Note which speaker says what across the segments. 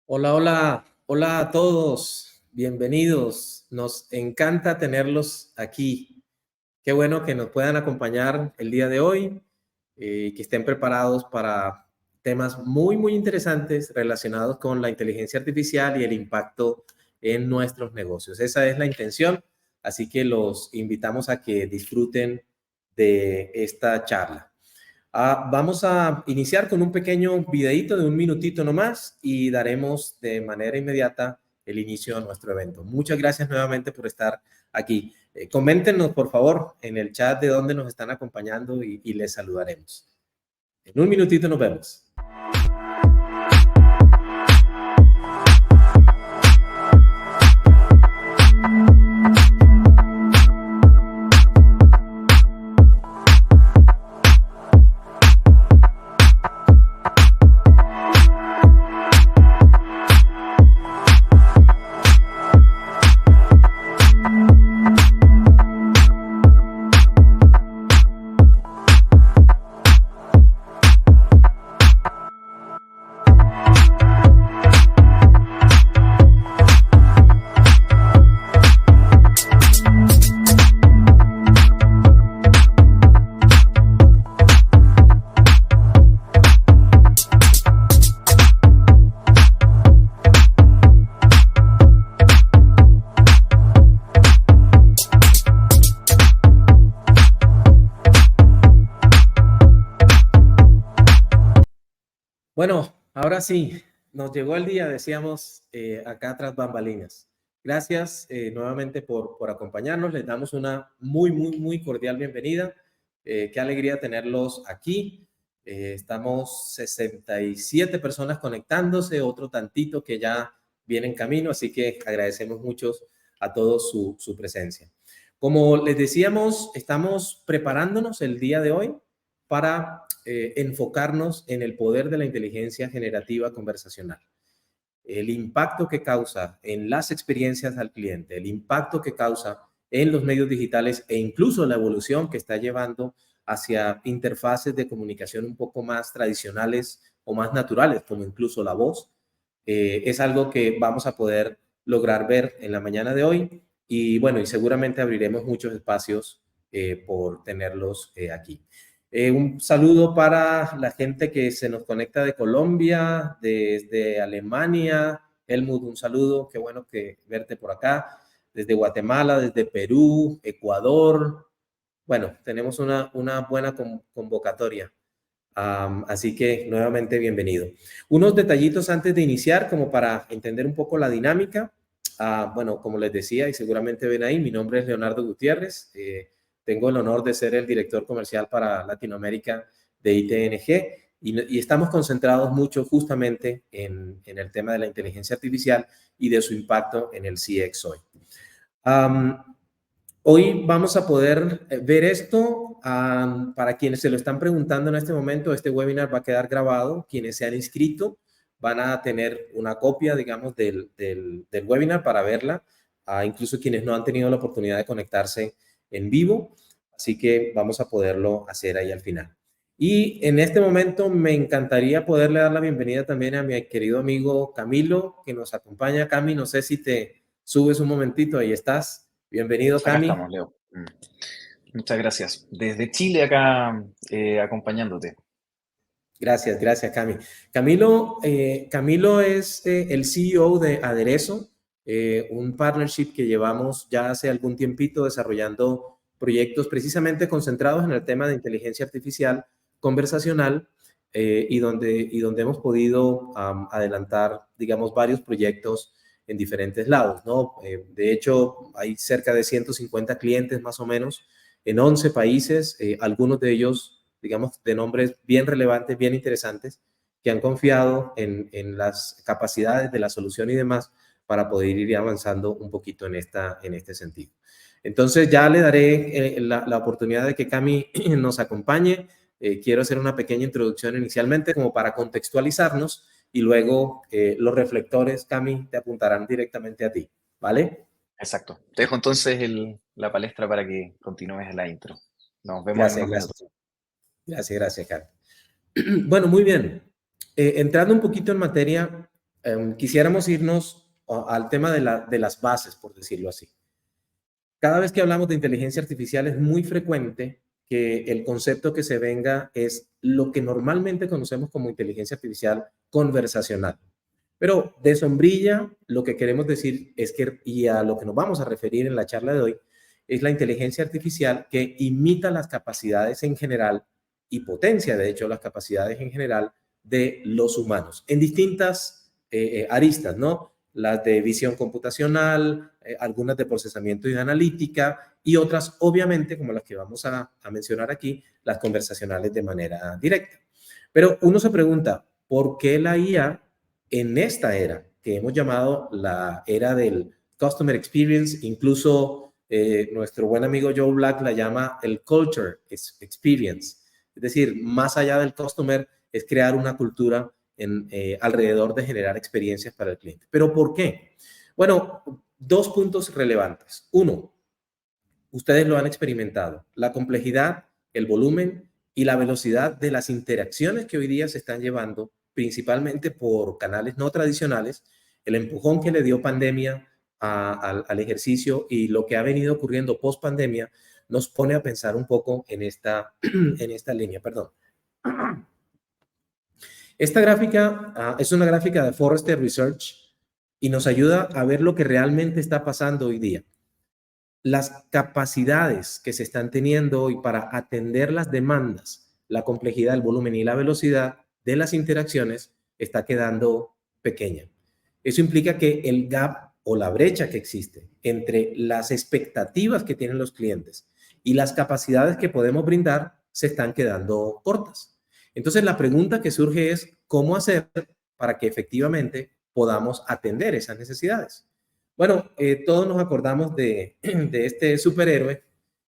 Speaker 1: Hola, hola, hola a todos, bienvenidos. Nos encanta tenerlos aquí. Qué bueno que nos puedan acompañar el día de hoy y que estén preparados para temas muy interesantes relacionados con la inteligencia artificial y el impacto en nuestros negocios. Esa es la intención, así que los invitamos a que disfruten de esta charla. Vamos a iniciar con un pequeño videíto de un minutito nomás y daremos de manera inmediata el inicio a nuestro evento. Muchas gracias nuevamente por estar aquí. Coméntenos, por favor, en el chat de dónde nos están acompañando y les saludaremos. En un minutito nos vemos. Bueno, ahora sí, nos llegó el día, decíamos, acá tras bambalinas. Gracias nuevamente por acompañarnos. Les damos una muy cordial bienvenida. Qué alegría tenerlos aquí. Estamos 67 personas conectándose, otro tantito que ya viene en camino, así que agradecemos mucho a todos su presencia. Como les decíamos, estamos preparándonos el día de hoy para enfocarnos en el poder de la inteligencia generativa conversacional. El impacto que causa en las experiencias al cliente, el impacto que causa en los medios digitales e incluso la evolución que está llevando hacia interfaces de comunicación un poco más tradicionales o más naturales, como incluso la voz, es algo que vamos a poder lograr ver en la mañana de hoy y bueno, y seguramente abriremos muchos espacios por tenerlos aquí. Un saludo para la gente que se nos conecta de Colombia, desde Alemania. Helmut, un saludo, qué bueno que verte por acá. Desde Guatemala, desde Perú, Ecuador. Bueno, tenemos una buena convocatoria. Así que nuevamente bienvenido. Unos detallitos antes de iniciar, como para entender un poco la dinámica. Bueno, como les decía, y seguramente ven ahí, mi nombre es Leonardo Gutiérrez. Tengo el honor de ser el director comercial para Latinoamérica de ITNG y estamos concentrados mucho justamente en el tema de la inteligencia artificial y de su impacto en el CX hoy. Hoy vamos a poder ver esto. Para quienes se lo están preguntando en este momento, este webinar va a quedar grabado. Quienes se han inscrito van a tener una copia, digamos, del webinar para verla. Incluso quienes no han tenido la oportunidad de conectarse en vivo. Así que vamos a poderlo hacer ahí al final. Y en este momento me encantaría poderle dar la bienvenida también a mi querido amigo Camilo, que nos acompaña. Cami, no sé si te subes un momentito, ahí estás. Bienvenido,
Speaker 2: Acá
Speaker 1: Cami.
Speaker 2: estamos, Leo. Muchas gracias. Desde Chile acá acompañándote.
Speaker 1: Gracias, Cami. Camilo es el CEO de Aderezo, un partnership que llevamos ya hace algún tiempito desarrollando proyectos precisamente concentrados en el tema de inteligencia artificial conversacional y donde hemos podido adelantar, digamos, varios proyectos en diferentes lados, ¿no? De hecho, hay cerca de 150 clientes más o menos en 11 países, algunos de ellos digamos, de nombres bien relevantes, bien interesantes, que han confiado en las capacidades de la solución y demás para poder ir avanzando un poquito en este sentido. Entonces ya le daré la oportunidad de que Cami nos acompañe. Quiero hacer una pequeña introducción inicialmente como para contextualizarnos y luego los reflectores, Cami, te apuntarán directamente a ti, ¿vale?
Speaker 2: Exacto. Te dejo entonces la palestra para que continúes la intro. Nos vemos en
Speaker 1: Gracias,
Speaker 2: unos minutos.
Speaker 1: Cami. Bueno, muy bien. Entrando un poquito en materia, quisiéramos irnos al tema de las bases, por decirlo así. Cada vez que hablamos de inteligencia artificial es muy frecuente que el concepto que se venga es lo que normalmente conocemos como inteligencia artificial conversacional. Pero de sombrilla, lo que queremos decir es que, y a lo que nos vamos a referir en la charla de hoy, es la inteligencia artificial que imita las capacidades en general y potencia, de hecho, las capacidades en general de los humanos en distintas aristas, ¿no? Las de visión computacional, algunas de procesamiento y de analítica, y otras, obviamente, como las que vamos a mencionar aquí, las conversacionales de manera directa. Pero uno se pregunta, ¿por qué la IA en esta era, que hemos llamado la era del Customer Experience? Incluso nuestro buen amigo Joe Black la llama el Culture Experience. Es decir, más allá del Customer, es crear una cultura alrededor de generar experiencias para el cliente. ¿Pero por qué? Bueno, dos puntos relevantes. Uno, ustedes lo han experimentado, la complejidad, el volumen y la velocidad de las interacciones que hoy día se están llevando, principalmente por canales no tradicionales, el empujón que le dio pandemia al ejercicio y lo que ha venido ocurriendo post pandemia nos pone a pensar un poco en esta línea. Perdón. Esta gráfica es una gráfica de Forrester Research y nos ayuda a ver lo que realmente está pasando hoy día. Las capacidades que se están teniendo hoy para atender las demandas, la complejidad, el volumen y la velocidad de las interacciones está quedando pequeña. Eso implica que el gap o la brecha que existe entre las expectativas que tienen los clientes y las capacidades que podemos brindar se están quedando cortas. Entonces, la pregunta que surge es, ¿cómo hacer para que efectivamente podamos atender esas necesidades? Bueno, todos nos acordamos de este superhéroe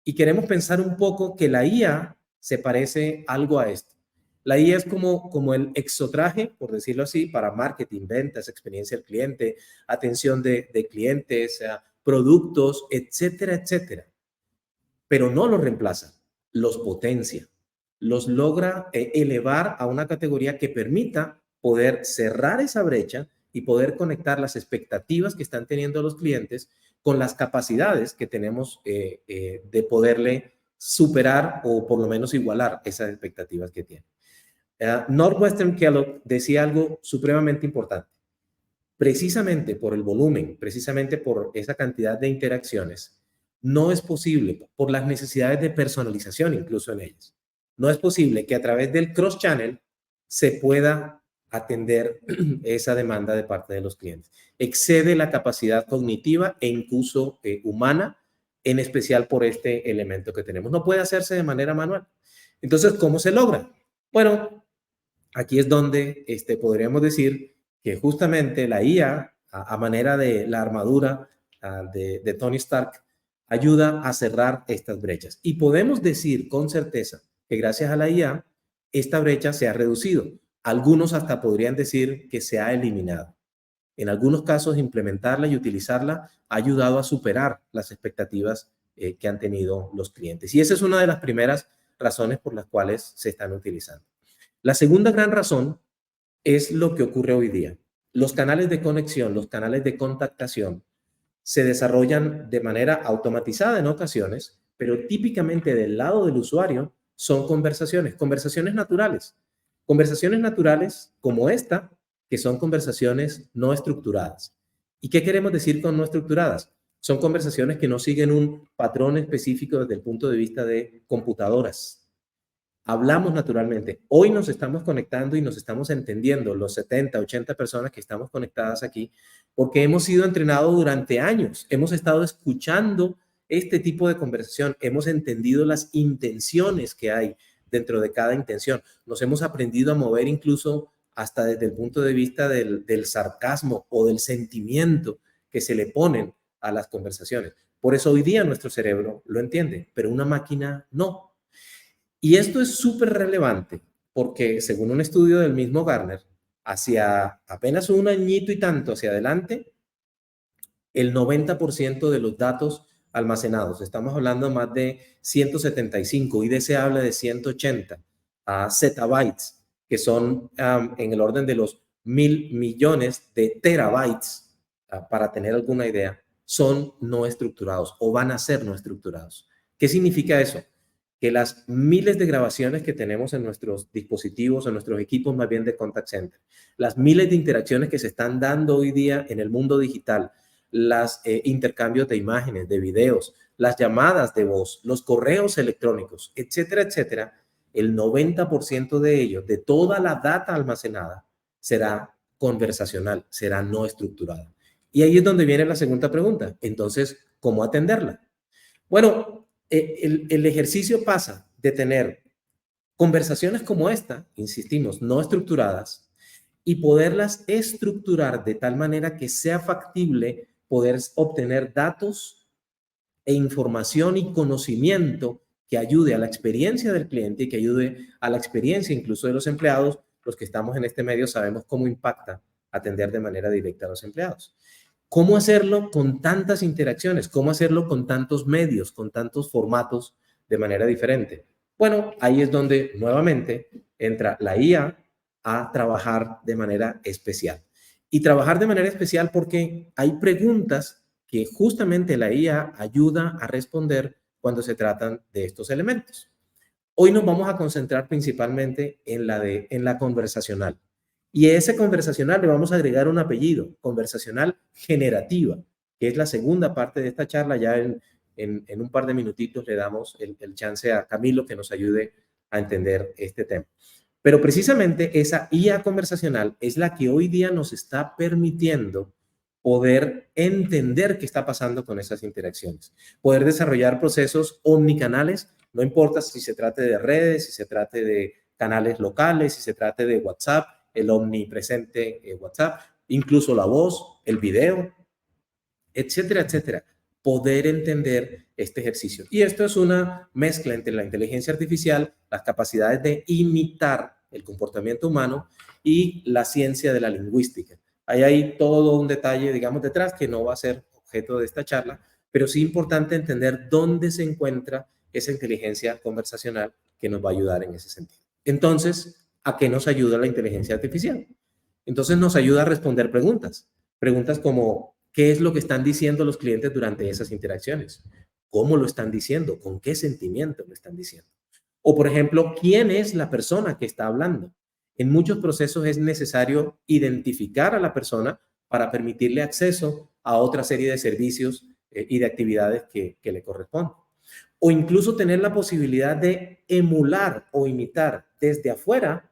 Speaker 1: y queremos pensar un poco que la IA se parece algo a esto. La IA es como el exotraje, por decirlo así, para marketing, ventas, experiencia del cliente, atención de clientes, productos, etcétera, etcétera. Pero no los reemplaza, los potencia, los logra elevar a una categoría que permita poder cerrar esa brecha y poder conectar las expectativas que están teniendo los clientes con las capacidades que tenemos de poderle superar o por lo menos igualar esas expectativas que tienen. Northwestern Kellogg decía algo supremamente importante. Precisamente por el volumen, precisamente por esa cantidad de interacciones, no es posible, por las necesidades de personalización incluso en ellas, no es posible que a través del cross-channel se pueda atender esa demanda de parte de los clientes. Excede la capacidad cognitiva e incluso humana, en especial por este elemento que tenemos. No puede hacerse de manera manual. Entonces, ¿cómo se logra? Bueno, aquí es donde podríamos decir que justamente la IA, a manera de la armadura de Tony Stark, ayuda a cerrar estas brechas. Y podemos decir con certeza que gracias a la IA, esta brecha se ha reducido. Algunos hasta podrían decir que se ha eliminado. En algunos casos, implementarla y utilizarla ha ayudado a superar las expectativas que han tenido los clientes. Y esa es una de las primeras razones por las cuales se están utilizando. La segunda gran razón es lo que ocurre hoy día. Los canales de conexión, los canales de contactación se desarrollan de manera automatizada en ocasiones, pero típicamente del lado del usuario son conversaciones naturales como esta, que son conversaciones no estructuradas. ¿Y qué queremos decir con no estructuradas? Son conversaciones que no siguen un patrón específico desde el punto de vista de computadoras. Hablamos naturalmente. Hoy nos estamos conectando y nos estamos entendiendo, los 70, 80 personas que estamos conectadas aquí, porque hemos sido entrenados durante años. Hemos estado escuchando este tipo de conversación. Hemos entendido las intenciones que hay dentro de cada intención. Nos hemos aprendido a mover incluso hasta desde el punto de vista del sarcasmo o del sentimiento que se le ponen a las conversaciones. Por eso hoy día nuestro cerebro lo entiende, pero una máquina no. Y esto es súper relevante porque según un estudio del mismo Gartner, hacia apenas un añito y tanto hacia adelante, el 90% de los datos almacenados, estamos hablando más de 175, IDC habla de 180 zettabytes, que son en el orden de los 1.000 millones de terabytes, para tener alguna idea, son no estructurados o van a ser no estructurados. ¿Qué significa eso? Que las miles de grabaciones que tenemos en nuestros dispositivos, en nuestros equipos más bien de contact center, las miles de interacciones que se están dando hoy día en el mundo digital, los intercambios de imágenes, de videos, las llamadas de voz, los correos electrónicos, etcétera, etcétera, el 90% de ellos, de toda la data almacenada, será conversacional, será no estructurada. Y ahí es donde viene la segunda pregunta. Entonces, ¿cómo atenderla? Bueno, el ejercicio pasa de tener conversaciones como esta, insistimos, no estructuradas, y poderlas estructurar de tal manera que sea factible poder obtener datos e información y conocimiento que ayude a la experiencia del cliente y que ayude a la experiencia incluso de los empleados. Los que estamos en este medio sabemos cómo impacta atender de manera directa a los empleados. ¿Cómo hacerlo con tantas interacciones? ¿Cómo hacerlo con tantos medios, con tantos formatos de manera diferente? Bueno, ahí es donde nuevamente entra la IA a trabajar de manera especial. Y trabajar de manera especial porque hay preguntas que justamente la IA ayuda a responder cuando se tratan de estos elementos. Hoy nos vamos a concentrar principalmente en la conversacional. Y a ese conversacional le vamos a agregar un apellido, conversacional generativa, que es la segunda parte de esta charla. Ya en un par de minutitos le damos el chance a Camilo que nos ayude a entender este tema. Pero precisamente esa IA conversacional es la que hoy día nos está permitiendo poder entender qué está pasando con esas interacciones, poder desarrollar procesos omnicanales, no importa si se trate de redes, si se trate de canales locales, si se trate de WhatsApp, el omnipresente WhatsApp, incluso la voz, el video, etcétera, etcétera. Poder entender este ejercicio. Y esto es una mezcla entre la inteligencia artificial, las capacidades de imitar el comportamiento humano y la ciencia de la lingüística. Ahí hay todo un detalle, digamos, detrás que no va a ser objeto de esta charla, pero sí importante entender dónde se encuentra esa inteligencia conversacional que nos va a ayudar en ese sentido. Entonces, ¿a qué nos ayuda la inteligencia artificial? Entonces nos ayuda a responder preguntas. Preguntas como, ¿qué es lo que están diciendo los clientes durante esas interacciones? ¿Cómo lo están diciendo? ¿Con qué sentimiento lo están diciendo? O, por ejemplo, ¿quién es la persona que está hablando? En muchos procesos es necesario identificar a la persona para permitirle acceso a otra serie de servicios y de actividades que le corresponden. O incluso tener la posibilidad de emular o imitar desde afuera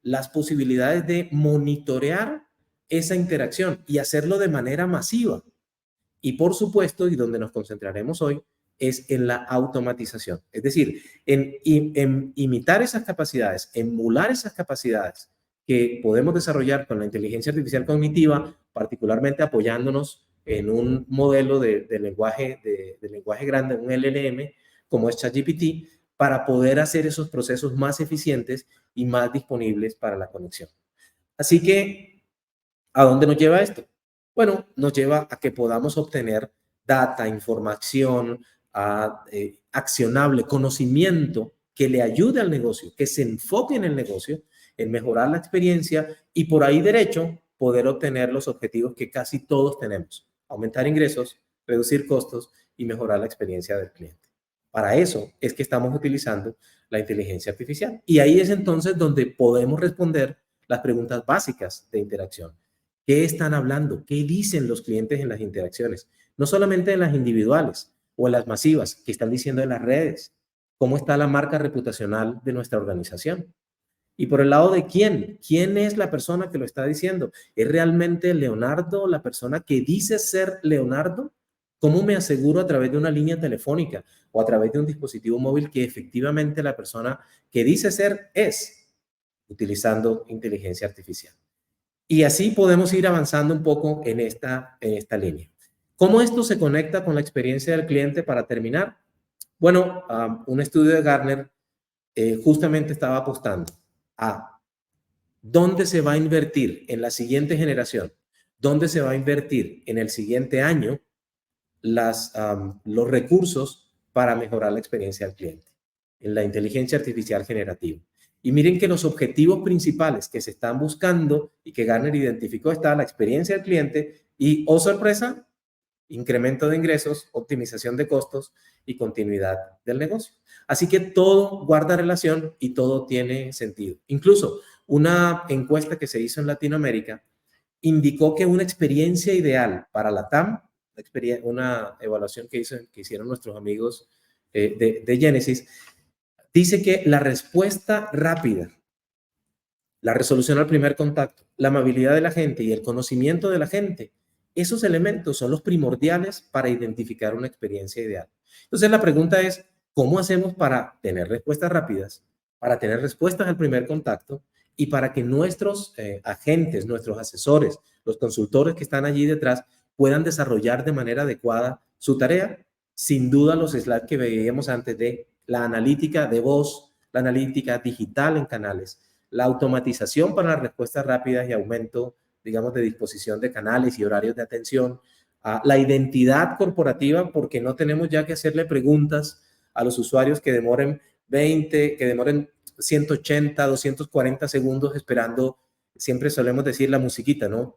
Speaker 1: las posibilidades de monitorear esa interacción y hacerlo de manera masiva. Y por supuesto, y donde nos concentraremos hoy, es en la automatización. Es decir, en imitar esas capacidades, emular esas capacidades que podemos desarrollar con la inteligencia artificial cognitiva, particularmente apoyándonos en un modelo de lenguaje grande, un LLM, como es ChatGPT, para poder hacer esos procesos más eficientes y más disponibles para la conexión. Así que, ¿a dónde nos lleva esto? Bueno, nos lleva a que podamos obtener data, información, accionable, conocimiento que le ayude al negocio, que se enfoque en el negocio, en mejorar la experiencia y por ahí derecho poder obtener los objetivos que casi todos tenemos: aumentar ingresos, reducir costos y mejorar la experiencia del cliente. Para eso es que estamos utilizando la inteligencia artificial. Y ahí es entonces donde podemos responder las preguntas básicas de interacción. ¿Qué están hablando? ¿Qué dicen los clientes en las interacciones? No solamente en las individuales o en las masivas, ¿qué están diciendo en las redes? ¿Cómo está la marca reputacional de nuestra organización? Y por el lado de ¿quién es la persona que lo está diciendo? ¿Es realmente Leonardo la persona que dice ser Leonardo? ¿Cómo me aseguro a través de una línea telefónica o a través de un dispositivo móvil que efectivamente la persona que dice ser es? Utilizando inteligencia artificial. Y así podemos ir avanzando un poco en esta línea. ¿Cómo esto se conecta con la experiencia del cliente para terminar? Bueno, un estudio de Gartner justamente estaba apostando a dónde se va a invertir en la siguiente generación, dónde se va a invertir en el siguiente año los recursos para mejorar la experiencia del cliente, en la inteligencia artificial generativa. Y miren que los objetivos principales que se están buscando y que Gartner identificó está la experiencia del cliente y, oh sorpresa, incremento de ingresos, optimización de costos y continuidad del negocio. Así que todo guarda relación y todo tiene sentido. Incluso una encuesta que se hizo en Latinoamérica indicó que una experiencia ideal para la TAM, una evaluación que hicieron nuestros amigos de Genesis, dice que la respuesta rápida, la resolución al primer contacto, la amabilidad de la gente y el conocimiento de la gente, esos elementos son los primordiales para identificar una experiencia ideal. Entonces la pregunta es, ¿cómo hacemos para tener respuestas rápidas, para tener respuestas al primer contacto y para que nuestros agentes, nuestros asesores, los consultores que están allí detrás puedan desarrollar de manera adecuada su tarea? Sin duda los slides que veíamos antes de la analítica de voz, la analítica digital en canales, la automatización para las respuestas rápidas y aumento, digamos, de disposición de canales y horarios de atención, la identidad corporativa, porque no tenemos ya que hacerle preguntas a los usuarios que demoren 20, que demoren 180, 240 segundos esperando, siempre solemos decir la musiquita, ¿no?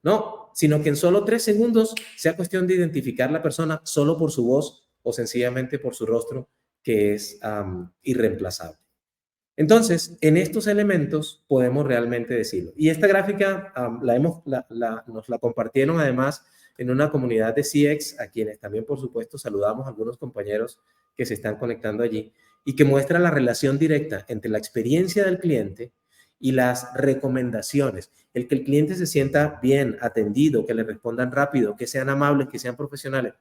Speaker 1: No, sino que en solo 3 segundos sea cuestión de identificar la persona solo por su voz o sencillamente por su rostro, que es irreemplazable. Entonces, en estos elementos podemos realmente decirlo. Y esta gráfica nos la compartieron además en una comunidad de CX, a quienes también, por supuesto, saludamos a algunos compañeros que se están conectando allí, y que muestra la relación directa entre la experiencia del cliente y las recomendaciones. El que el cliente se sienta bien atendido, que le respondan rápido, que sean amables, que sean profesionales,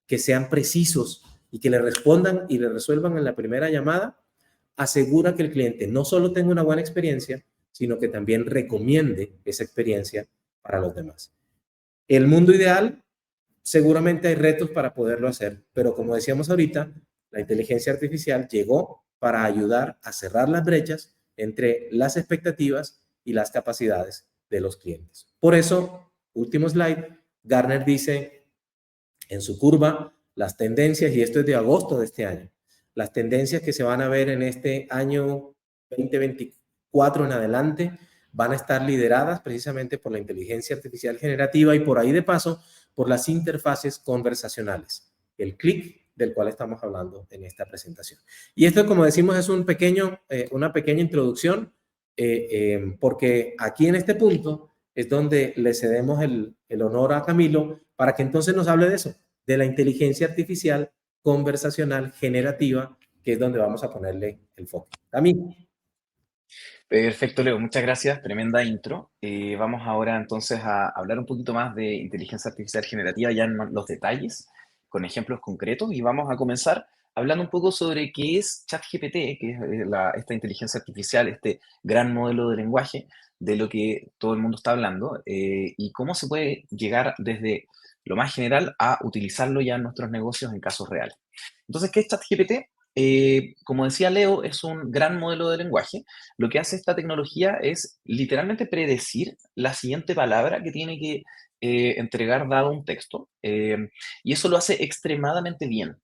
Speaker 1: que sean precisos y que le respondan y le resuelvan en la primera llamada, asegura que el cliente no solo tenga una buena experiencia, sino que también recomiende esa experiencia para los demás. El mundo ideal, seguramente hay retos para poderlo hacer, pero como decíamos ahorita, la inteligencia artificial llegó para ayudar a cerrar las brechas entre las expectativas y las capacidades de los clientes. Por eso, último slide, Gartner dice en su curva las tendencias, y esto es de agosto de este año, las tendencias que se van a ver en este año 2024 en adelante van a estar lideradas precisamente por la inteligencia artificial generativa y por ahí de paso por las interfaces conversacionales, el clic del cual estamos hablando en esta presentación. Y esto, como decimos, es una pequeña introducción, porque aquí en este punto es donde le cedemos el honor a Camilo para que entonces nos hable de eso, de la inteligencia artificial conversacional generativa, que es donde vamos a ponerle el foco. Camilo.
Speaker 2: Perfecto, Leo, muchas gracias, tremenda intro. Vamos ahora entonces a hablar un poquito más de inteligencia artificial generativa ya en los detalles, con ejemplos concretos, y vamos a comenzar hablando un poco sobre qué es ChatGPT, que es esta inteligencia artificial, este gran modelo de lenguaje de lo que todo el mundo está hablando, y cómo se puede llegar desde lo más general a utilizarlo ya en nuestros negocios en casos reales. Entonces, ¿qué es ChatGPT? Como decía Leo, es un gran modelo de lenguaje. Lo que hace esta tecnología es literalmente predecir la siguiente palabra que tiene que entregar dado un texto, y eso lo hace extremadamente bien.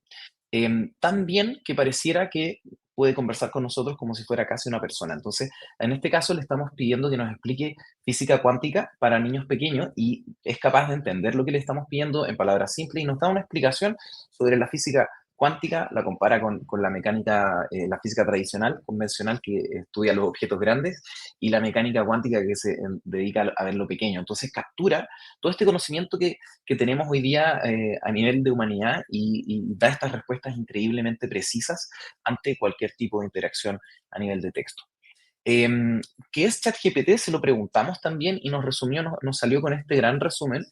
Speaker 2: Tan bien que pareciera que puede conversar con nosotros como si fuera casi una persona. Entonces, en este caso le estamos pidiendo que nos explique física cuántica para niños pequeños y es capaz de entender lo que le estamos pidiendo en palabras simples y nos da una explicación sobre la física cuántica, la compara con la mecánica, la física tradicional, convencional, que estudia los objetos grandes, y la mecánica cuántica que se dedica a ver lo pequeño. Entonces captura todo este conocimiento que tenemos hoy día a nivel de humanidad y da estas respuestas increíblemente precisas ante cualquier tipo de interacción a nivel de texto. ¿Qué es ChatGPT? Se lo preguntamos también y nos resumió, nos salió con este gran resumen.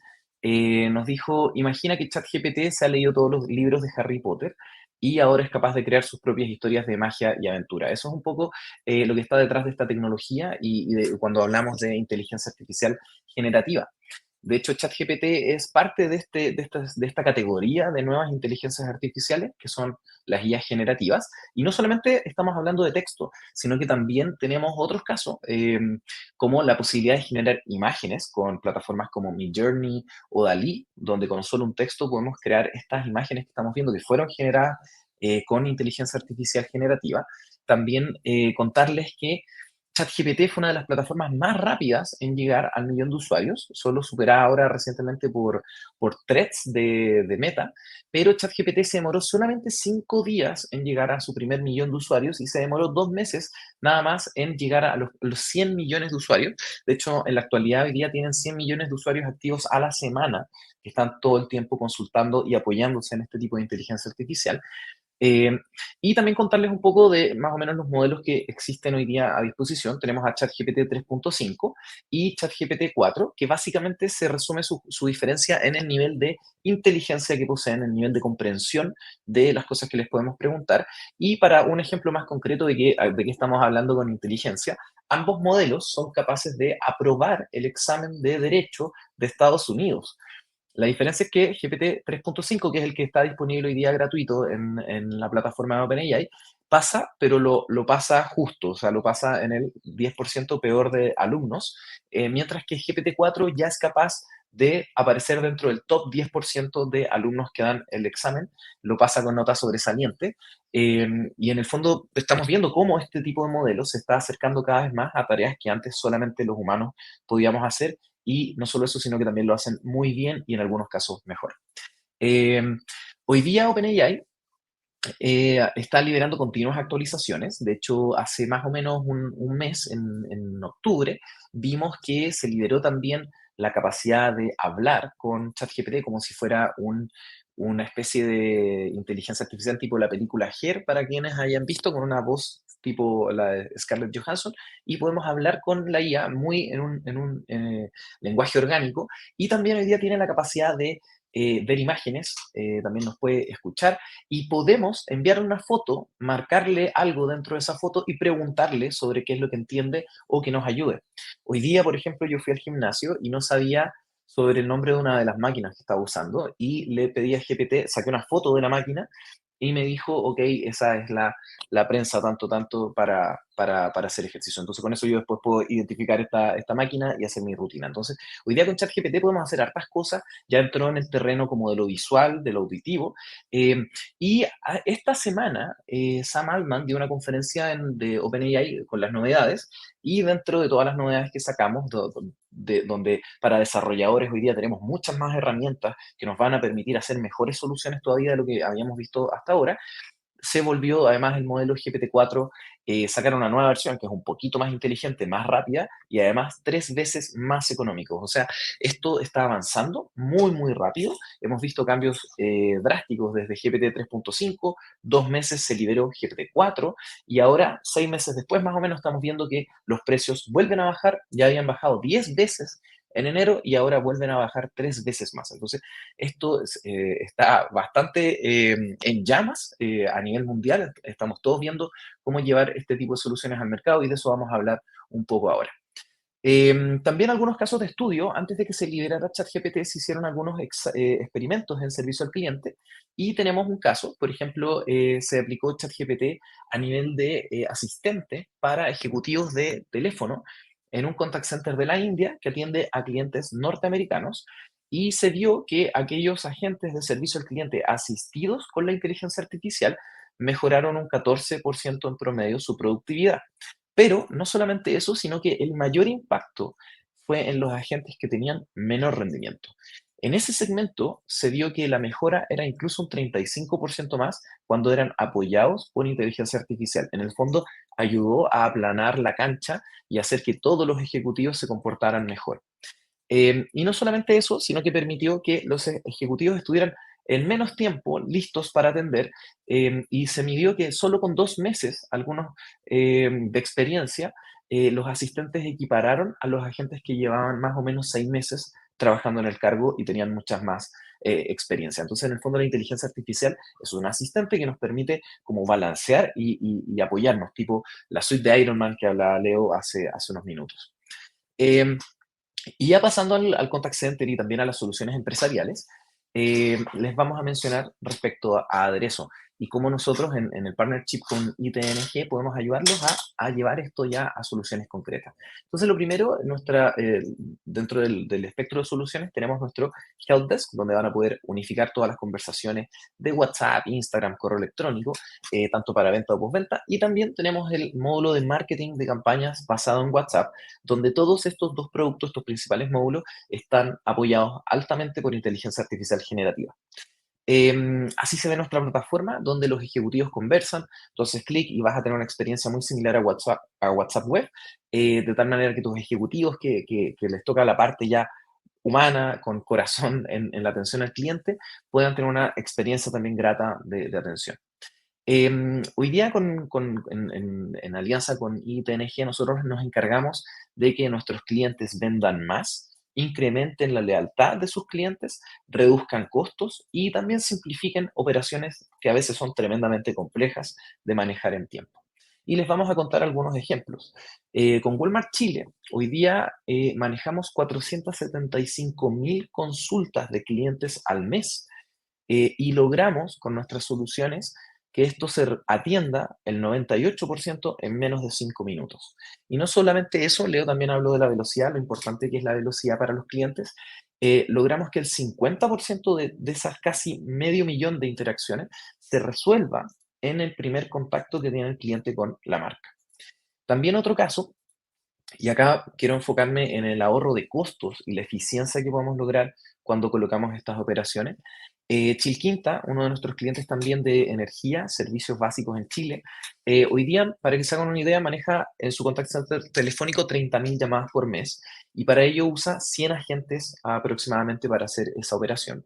Speaker 2: Nos dijo, imagina que ChatGPT se ha leído todos los libros de Harry Potter y ahora es capaz de crear sus propias historias de magia y aventura. Eso es un poco lo que está detrás de esta tecnología y de, cuando hablamos de inteligencia artificial generativa. De hecho, ChatGPT es parte de esta categoría de nuevas inteligencias artificiales, que son las IAs generativas. Y no solamente estamos hablando de texto, sino que también tenemos otros casos, como la posibilidad de generar imágenes con plataformas como Midjourney o Dalí, donde con solo un texto podemos crear estas imágenes que estamos viendo que fueron generadas con inteligencia artificial generativa. también contarles que ChatGPT fue una de las plataformas más rápidas en llegar al millón de usuarios, solo superada ahora recientemente por Threads de Meta, pero ChatGPT se demoró solamente 5 días en llegar a su primer millón de usuarios y se demoró 2 meses nada más en llegar a los 100 millones de usuarios. De hecho, en la actualidad hoy día tienen 100 millones de usuarios activos a la semana que están todo el tiempo consultando y apoyándose en este tipo de inteligencia artificial. Eh, y también contarles un poco de más o menos los modelos que existen hoy día a disposición. Tenemos a ChatGPT 3.5 y ChatGPT 4, que básicamente se resume su diferencia en el nivel de inteligencia que poseen, el nivel de comprensión de las cosas que les podemos preguntar. Y para un ejemplo más concreto de qué estamos hablando con inteligencia, ambos modelos son capaces de aprobar el examen de derecho de Estados Unidos. La diferencia es que GPT 3.5, que es el que está disponible hoy día gratuito en la plataforma de OpenAI, pasa, pero lo pasa justo, o sea, lo pasa en el 10% peor de alumnos, mientras que GPT-4 ya es capaz de aparecer dentro del top 10% de alumnos que dan el examen, lo pasa con nota sobresaliente, y en el fondo estamos viendo cómo este tipo de modelos se está acercando cada vez más a tareas que antes solamente los humanos podíamos hacer, y no solo eso, sino que también lo hacen muy bien y en algunos casos mejor. Eh, Hoy día OpenAI está liberando continuas actualizaciones. De hecho, hace más o menos un mes, en octubre, vimos que se liberó también la capacidad de hablar con ChatGPT como si fuera una especie de inteligencia artificial tipo la película Her, para quienes hayan visto, con una voz tipo la de Scarlett Johansson, y podemos hablar con la IA muy en un lenguaje orgánico, y también hoy día tiene la capacidad de ver imágenes, también nos puede escuchar, y podemos enviarle una foto, marcarle algo dentro de esa foto y preguntarle sobre qué es lo que entiende o que nos ayude. Hoy día, por ejemplo, yo fui al gimnasio y no sabía sobre el nombre de una de las máquinas que estaba usando y le pedí a GPT, saqué una foto de la máquina y me dijo, ok, esa es la prensa tanto para hacer ejercicio. Entonces con eso yo después puedo identificar esta máquina y hacer mi rutina. Entonces hoy día con ChatGPT podemos hacer hartas cosas, ya entró en el terreno como de lo visual, de lo auditivo, eh, y esta semana Sam Altman dio una conferencia de OpenAI con las novedades, y dentro de todas las novedades que sacamos, donde para desarrolladores hoy día tenemos muchas más herramientas que nos van a permitir hacer mejores soluciones todavía de lo que habíamos visto hasta ahora, se volvió además el modelo GPT-4, sacar una nueva versión que es un poquito más inteligente, más rápida y además 3 veces más económico. O sea, esto está avanzando muy, muy rápido. Hemos visto cambios drásticos desde GPT 3.5, 2 meses se liberó GPT-4 y ahora, 6 meses después más o menos, estamos viendo que los precios vuelven a bajar, ya habían bajado 10 veces en enero y ahora vuelven a bajar 3 veces más. Entonces, esto está bastante en llamas a nivel mundial. Estamos todos viendo cómo llevar este tipo de soluciones al mercado y de eso vamos a hablar un poco ahora. También algunos casos de estudio, antes de que se liberara ChatGPT, se hicieron algunos experimentos en servicio al cliente y tenemos un caso, por ejemplo, se aplicó ChatGPT a nivel de asistente para ejecutivos de teléfono en un contact center de la India que atiende a clientes norteamericanos, y se vio que aquellos agentes de servicio al cliente asistidos con la inteligencia artificial mejoraron un 14% en promedio su productividad. Pero no solamente eso, sino que el mayor impacto fue en los agentes que tenían menor rendimiento. En ese segmento se vio que la mejora era incluso un 35% más cuando eran apoyados por inteligencia artificial. En el fondo, ayudó a aplanar la cancha y hacer que todos los ejecutivos se comportaran mejor. Y no solamente eso, sino que permitió que los ejecutivos estuvieran en menos tiempo listos para atender, y se midió que solo con 2 meses, algunos de experiencia, los asistentes equipararon a los agentes que llevaban más o menos 6 meses trabajando en el cargo y tenían muchas más experiencia. Entonces, en el fondo, la inteligencia artificial es un asistente que nos permite como balancear y apoyarnos, tipo la suite de Iron Man que hablaba Leo hace unos minutos. Em, y ya pasando al contact center y también a las soluciones empresariales, les vamos a mencionar respecto a Aderezo. y cómo nosotros en el partnership con ITNG podemos ayudarlos a llevar esto ya a soluciones concretas. Entonces, lo primero, dentro del espectro de soluciones tenemos nuestro Helpdesk, donde van a poder unificar todas las conversaciones de WhatsApp, Instagram, correo electrónico, tanto para venta o postventa. Y también tenemos el módulo de marketing de campañas basado en WhatsApp, donde todos estos dos productos, estos principales módulos, están apoyados altamente por inteligencia artificial generativa. Así se ve nuestra plataforma, donde los ejecutivos conversan. Entonces, clic y vas a tener una experiencia muy similar a WhatsApp Web, de tal manera que tus ejecutivos que les toca la parte ya humana, con corazón en la atención al cliente, puedan tener una experiencia también grata de atención. Hoy día, en alianza con ITNG, nosotros nos encargamos de que nuestros clientes vendan más, incrementen la lealtad de sus clientes, reduzcan costos y también simplifiquen operaciones que a veces son tremendamente complejas de manejar en tiempo. Y les vamos a contar algunos ejemplos. Con Walmart Chile, hoy día manejamos 475.000 consultas de clientes al mes, y logramos con nuestras soluciones que esto se atienda el 98% en menos de 5 minutos. Y no solamente eso, Leo también habló de la velocidad, lo importante que es la velocidad para los clientes. Logramos que el 50% de esas casi medio millón de interacciones se resuelva en el primer contacto que tiene el cliente con la marca. También otro caso, y acá quiero enfocarme en el ahorro de costos y la eficiencia que podemos lograr cuando colocamos estas operaciones. Chilquinta, uno de nuestros clientes también de energía, servicios básicos en Chile, hoy día, para que se hagan una idea, maneja en su contact center telefónico 30.000 llamadas por mes y para ello usa 100 agentes aproximadamente para hacer esa operación.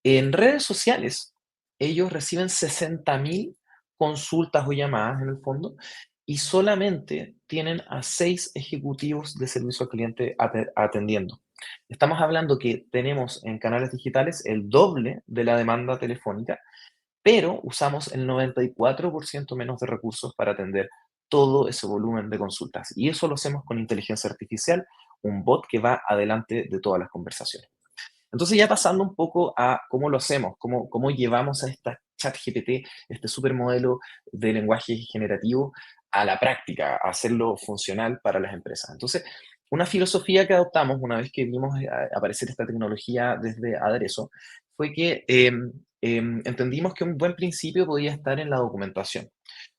Speaker 2: En redes sociales, ellos reciben 60.000 consultas o llamadas en el fondo y solamente tienen a 6 ejecutivos de servicio al cliente atendiendo. Estamos hablando que tenemos en canales digitales el doble de la demanda telefónica, pero usamos el 94% menos de recursos para atender todo ese volumen de consultas. Y eso lo hacemos con inteligencia artificial, un bot que va adelante de todas las conversaciones. Entonces, ya pasando un poco a cómo lo hacemos, cómo llevamos a esta ChatGPT, este supermodelo de lenguaje generativo, a la práctica, a hacerlo funcional para las empresas. Entonces, una filosofía que adoptamos una vez que vimos aparecer esta tecnología desde Aderezo fue que entendimos que un buen principio podía estar en la documentación.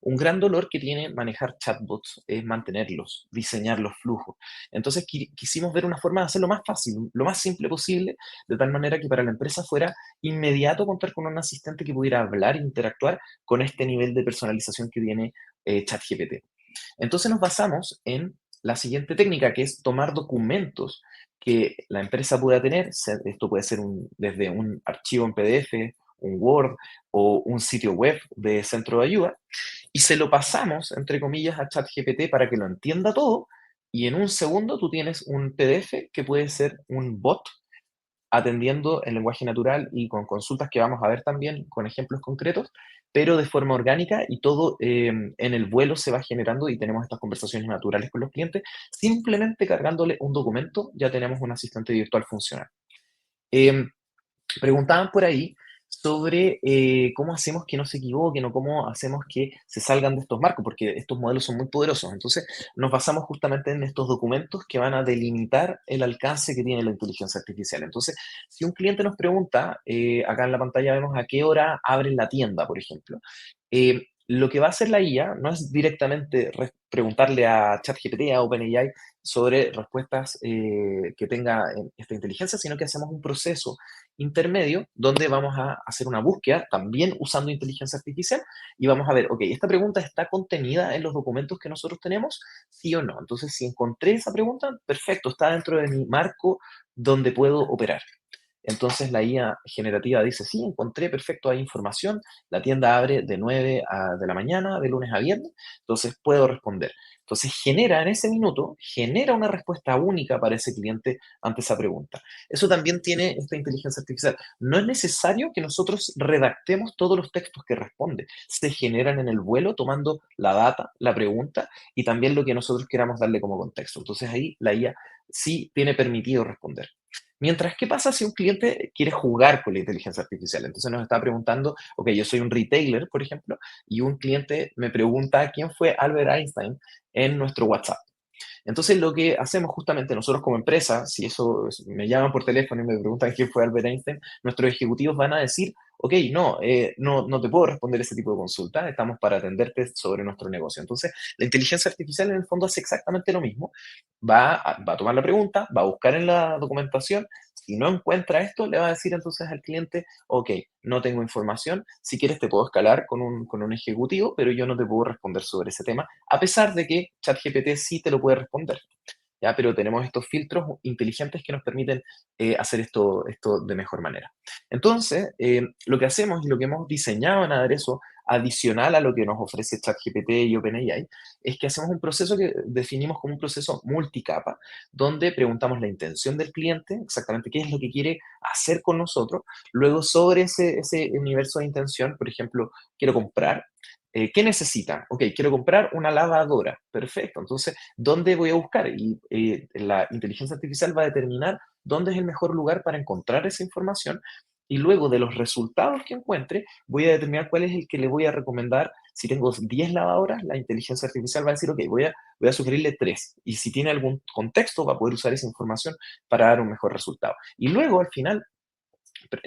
Speaker 2: Un gran dolor que tiene manejar chatbots es mantenerlos, diseñar los flujos. Entonces, quisimos ver una forma de hacerlo más fácil, lo más simple posible, de tal manera que para la empresa fuera inmediato contar con un asistente que pudiera hablar e interactuar con este nivel de personalización que tiene ChatGPT. Entonces nos basamos en la siguiente técnica, que es tomar documentos que la empresa pueda tener. Esto puede ser desde un archivo en PDF, un Word o un sitio web de centro de ayuda, y se lo pasamos, entre comillas, a ChatGPT para que lo entienda todo, y en un segundo tú tienes un PDF que puede ser un bot atendiendo en lenguaje natural y con consultas que vamos a ver también con ejemplos concretos, pero de forma orgánica y todo en el vuelo se va generando y tenemos estas conversaciones naturales con los clientes. Simplemente cargándole un documento ya tenemos un asistente virtual funcional. Em, Preguntaban por ahí sobre cómo hacemos que no se equivoquen o cómo hacemos que se salgan de estos marcos, porque estos modelos son muy poderosos. Entonces, nos basamos justamente en estos documentos que van a delimitar el alcance que tiene la inteligencia artificial. Entonces, si un cliente nos pregunta, acá en la pantalla vemos a qué hora abren la tienda, por ejemplo. Lo que va a hacer la IA no es directamente preguntarle a ChatGPT, a OpenAI, sobre respuestas que tenga esta inteligencia, sino que hacemos un proceso intermedio donde vamos a hacer una búsqueda también usando inteligencia artificial y vamos a ver, ok, esta pregunta está contenida en los documentos que nosotros tenemos, sí o no. Entonces, si encontré esa pregunta, perfecto, está dentro de mi marco donde puedo operar. Entonces la IA generativa dice, sí, encontré, perfecto, hay información, la tienda abre de 9 de la mañana, de lunes a viernes, entonces puedo responder. Entonces genera en ese minuto, genera una respuesta única para ese cliente ante esa pregunta. Eso también tiene esta inteligencia artificial. No es necesario que nosotros redactemos todos los textos que responde. Se generan en el vuelo tomando la data, la pregunta y también lo que nosotros queramos darle como contexto. Entonces ahí la IA sí tiene permitido responder. Mientras, ¿qué pasa si un cliente quiere jugar con la inteligencia artificial? Entonces nos está preguntando, ok, yo soy un retailer, por ejemplo, y un cliente me pregunta quién fue Albert Einstein en nuestro WhatsApp. Entonces, lo que hacemos justamente nosotros como empresa, si me llaman por teléfono y me preguntan quién fue Albert Einstein, nuestros ejecutivos van a decir, ok, no, no te puedo responder ese tipo de consultas, estamos para atenderte sobre nuestro negocio. Entonces, la inteligencia artificial en el fondo hace exactamente lo mismo, va a tomar la pregunta, va a buscar en la documentación, si no encuentra esto, le va a decir entonces al cliente, ok, no tengo información, si quieres te puedo escalar con un ejecutivo, pero yo no te puedo responder sobre ese tema, a pesar de que ChatGPT sí te lo puede responder. ¿Ya? Pero tenemos estos filtros inteligentes que nos permiten hacer esto de mejor manera. Entonces, lo que hacemos y lo que hemos diseñado en Aderezo, adicional a lo que nos ofrece ChatGPT y OpenAI, es que hacemos un proceso que definimos como un proceso multicapa, donde preguntamos la intención del cliente, exactamente qué es lo que quiere hacer con nosotros. Luego, sobre ese universo de intención, por ejemplo, quiero comprar. ¿Qué necesita? Ok, quiero comprar una lavadora. Perfecto. Entonces, ¿dónde voy a buscar? Y la inteligencia artificial va a determinar dónde es el mejor lugar para encontrar esa información. Y luego de los resultados que encuentre, voy a determinar cuál es el que le voy a recomendar. Si tengo 10 lavadoras, la inteligencia artificial va a decir, ok, voy a sugerirle 3. Y si tiene algún contexto, va a poder usar esa información para dar un mejor resultado. Y luego, al final,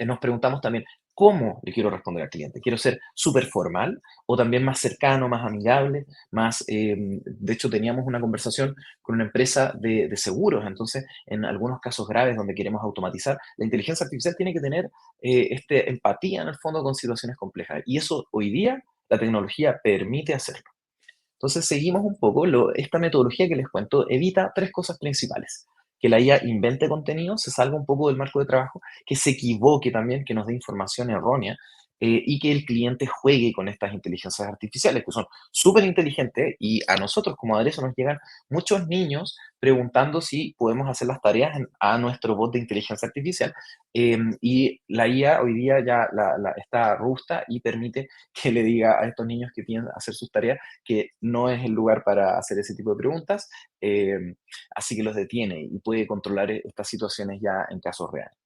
Speaker 2: nos preguntamos también, ¿cómo le quiero responder al cliente? ¿Quiero ser súper formal o también más cercano, más amigable? De hecho, teníamos una conversación con una empresa de seguros, entonces, en algunos casos graves donde queremos automatizar, la inteligencia artificial tiene que tener empatía en el fondo con situaciones complejas. Y eso hoy día la tecnología permite hacerlo. Entonces, seguimos un poco, esta metodología que les cuento evita 3 cosas principales. Que la IA invente contenido, se salga un poco del marco de trabajo, que se equivoque también, que nos dé información errónea, y que el cliente juegue con estas inteligencias artificiales, que son súper inteligentes, y a nosotros como aderezo nos llegan muchos niños preguntando si podemos hacer las tareas a nuestro bot de inteligencia artificial, y la IA hoy día ya está robusta y permite que le diga a estos niños que piden hacer sus tareas que no es el lugar para hacer ese tipo de preguntas, así que los detiene y puede controlar estas situaciones ya en casos reales.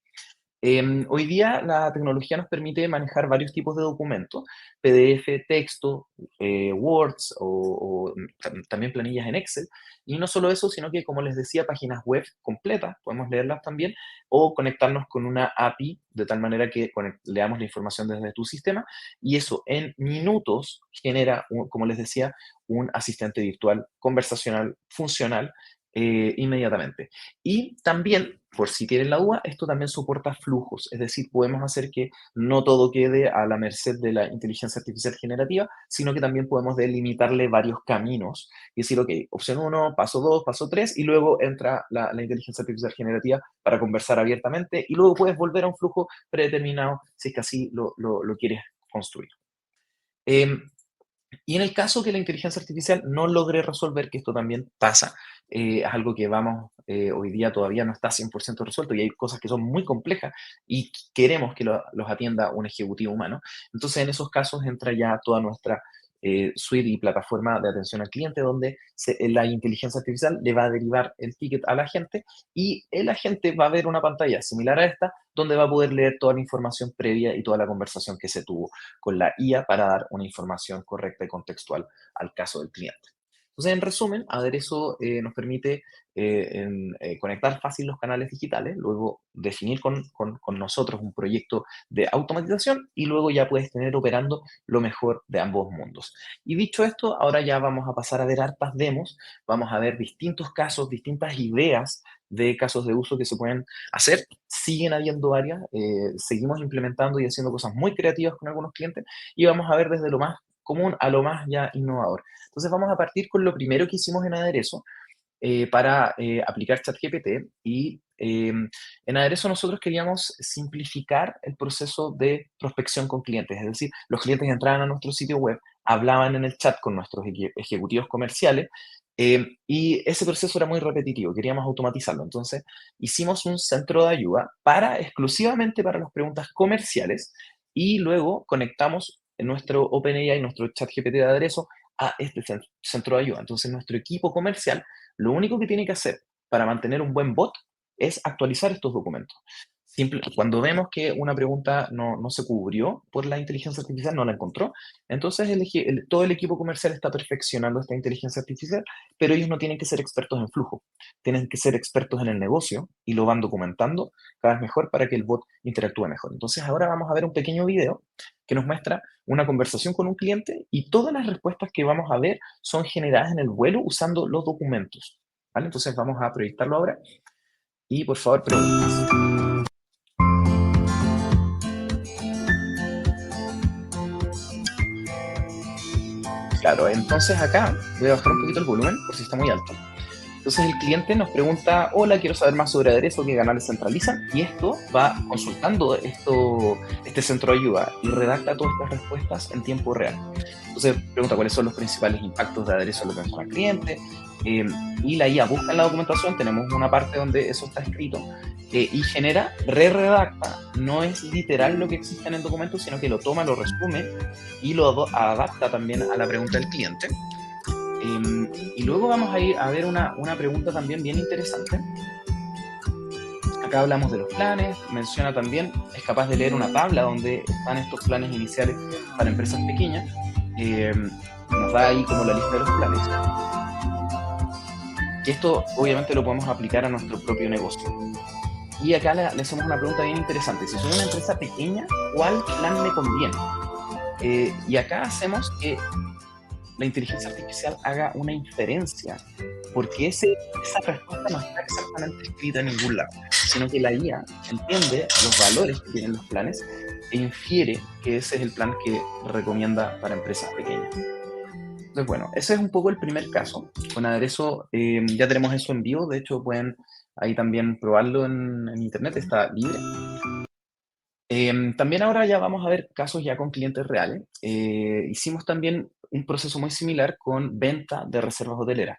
Speaker 2: Hoy día la tecnología nos permite manejar varios tipos de documentos, PDF, texto, Words también planillas en Excel. Y no solo eso, sino que, como les decía, páginas web completas, podemos leerlas también, o conectarnos con una API de tal manera que leamos la información desde tu sistema. Y eso en minutos genera, como les decía, un asistente virtual conversacional funcional inmediatamente. Y también, por si tienen la duda, esto también soporta flujos, es decir, podemos hacer que no todo quede a la merced de la inteligencia artificial generativa, sino que también podemos delimitarle varios caminos y decir, ok, opción 1, paso 2, paso 3, y luego entra la inteligencia artificial generativa para conversar abiertamente, y luego puedes volver a un flujo predeterminado si es que así lo quieres construir. Em, y en el caso que la inteligencia artificial no logre resolver, que esto también pasa, es algo que hoy día todavía no está 100% resuelto y hay cosas que son muy complejas y queremos que los atienda un ejecutivo humano. Entonces, en esos casos entra ya toda nuestra suite y plataforma de atención al cliente, donde la inteligencia artificial le va a derivar el ticket al agente y el agente va a ver una pantalla similar a esta, donde va a poder leer toda la información previa y toda la conversación que se tuvo con la IA para dar una información correcta y contextual al caso del cliente. Entonces, en resumen, Aderezo nos permite conectar fácil los canales digitales, luego definir con nosotros un proyecto de automatización y luego ya puedes tener operando lo mejor de ambos mundos. Y dicho esto, ahora ya vamos a pasar a ver hartas demos, vamos a ver distintos casos, distintas ideas de casos de uso que se pueden hacer. Siguen habiendo varias, seguimos implementando y haciendo cosas muy creativas con algunos clientes y vamos a ver desde lo más común a lo más ya innovador. Entonces vamos a partir con lo primero que hicimos en Aderezo para aplicar ChatGPT y en Aderezo nosotros queríamos simplificar el proceso de prospección con clientes, es decir, los clientes entraban a nuestro sitio web, hablaban en el chat con nuestros ejecutivos comerciales y ese proceso era muy repetitivo, queríamos automatizarlo. Entonces hicimos un centro de ayuda exclusivamente para las preguntas comerciales y luego conectamos en nuestro OpenAI, nuestro ChatGPT de Aderezo a este centro de ayuda. Entonces nuestro equipo comercial lo único que tiene que hacer para mantener un buen bot es actualizar estos documentos. Cuando vemos que una pregunta no se cubrió por la inteligencia artificial, no la encontró, entonces todo el equipo comercial está perfeccionando esta inteligencia artificial, pero ellos no tienen que ser expertos en flujo, tienen que ser expertos en el negocio y lo van documentando cada vez mejor para que el bot interactúe mejor. Entonces ahora vamos a ver un pequeño video que nos muestra una conversación con un cliente y todas las respuestas que vamos a ver son generadas en el vuelo usando los documentos. ¿Vale? Entonces vamos a proyectarlo ahora y por favor preguntas. Claro, entonces acá voy a bajar un poquito el volumen por si está muy alto. Entonces el cliente nos pregunta, hola, quiero saber más sobre aderezo, qué canales centralizan, y esto va consultando este centro de ayuda y redacta todas estas respuestas en tiempo real. Entonces pregunta cuáles son los principales impactos de aderezo en lo que menciona el cliente, eh, y la IA busca en la documentación, tenemos una parte donde eso está escrito, y genera, redacta, no es literal lo que existe en el documento, sino que lo toma, lo resume y lo adapta también a la pregunta del cliente. Y luego vamos a ir a ver una pregunta también bien interesante. Acá hablamos de los planes, menciona también, es capaz de leer una tabla donde están estos planes iniciales para empresas pequeñas. Nos da ahí como la lista de los planes. Y esto obviamente lo podemos aplicar a nuestro propio negocio. Y acá le hacemos una pregunta bien interesante. Si soy una empresa pequeña, ¿cuál plan me conviene? Y acá hacemos que la inteligencia artificial haga una inferencia, porque esa respuesta no está exactamente escrita en ningún lado, sino que la IA entiende los valores que tienen los planes e infiere que ese es el plan que recomienda para empresas pequeñas. Entonces, bueno, ese es un poco el primer caso. Con Aderezo ya tenemos eso en vivo, de hecho pueden ahí también probarlo en internet, está libre. También ahora ya vamos a ver casos ya con clientes reales. Hicimos también un proceso muy similar con venta de reservas hoteleras.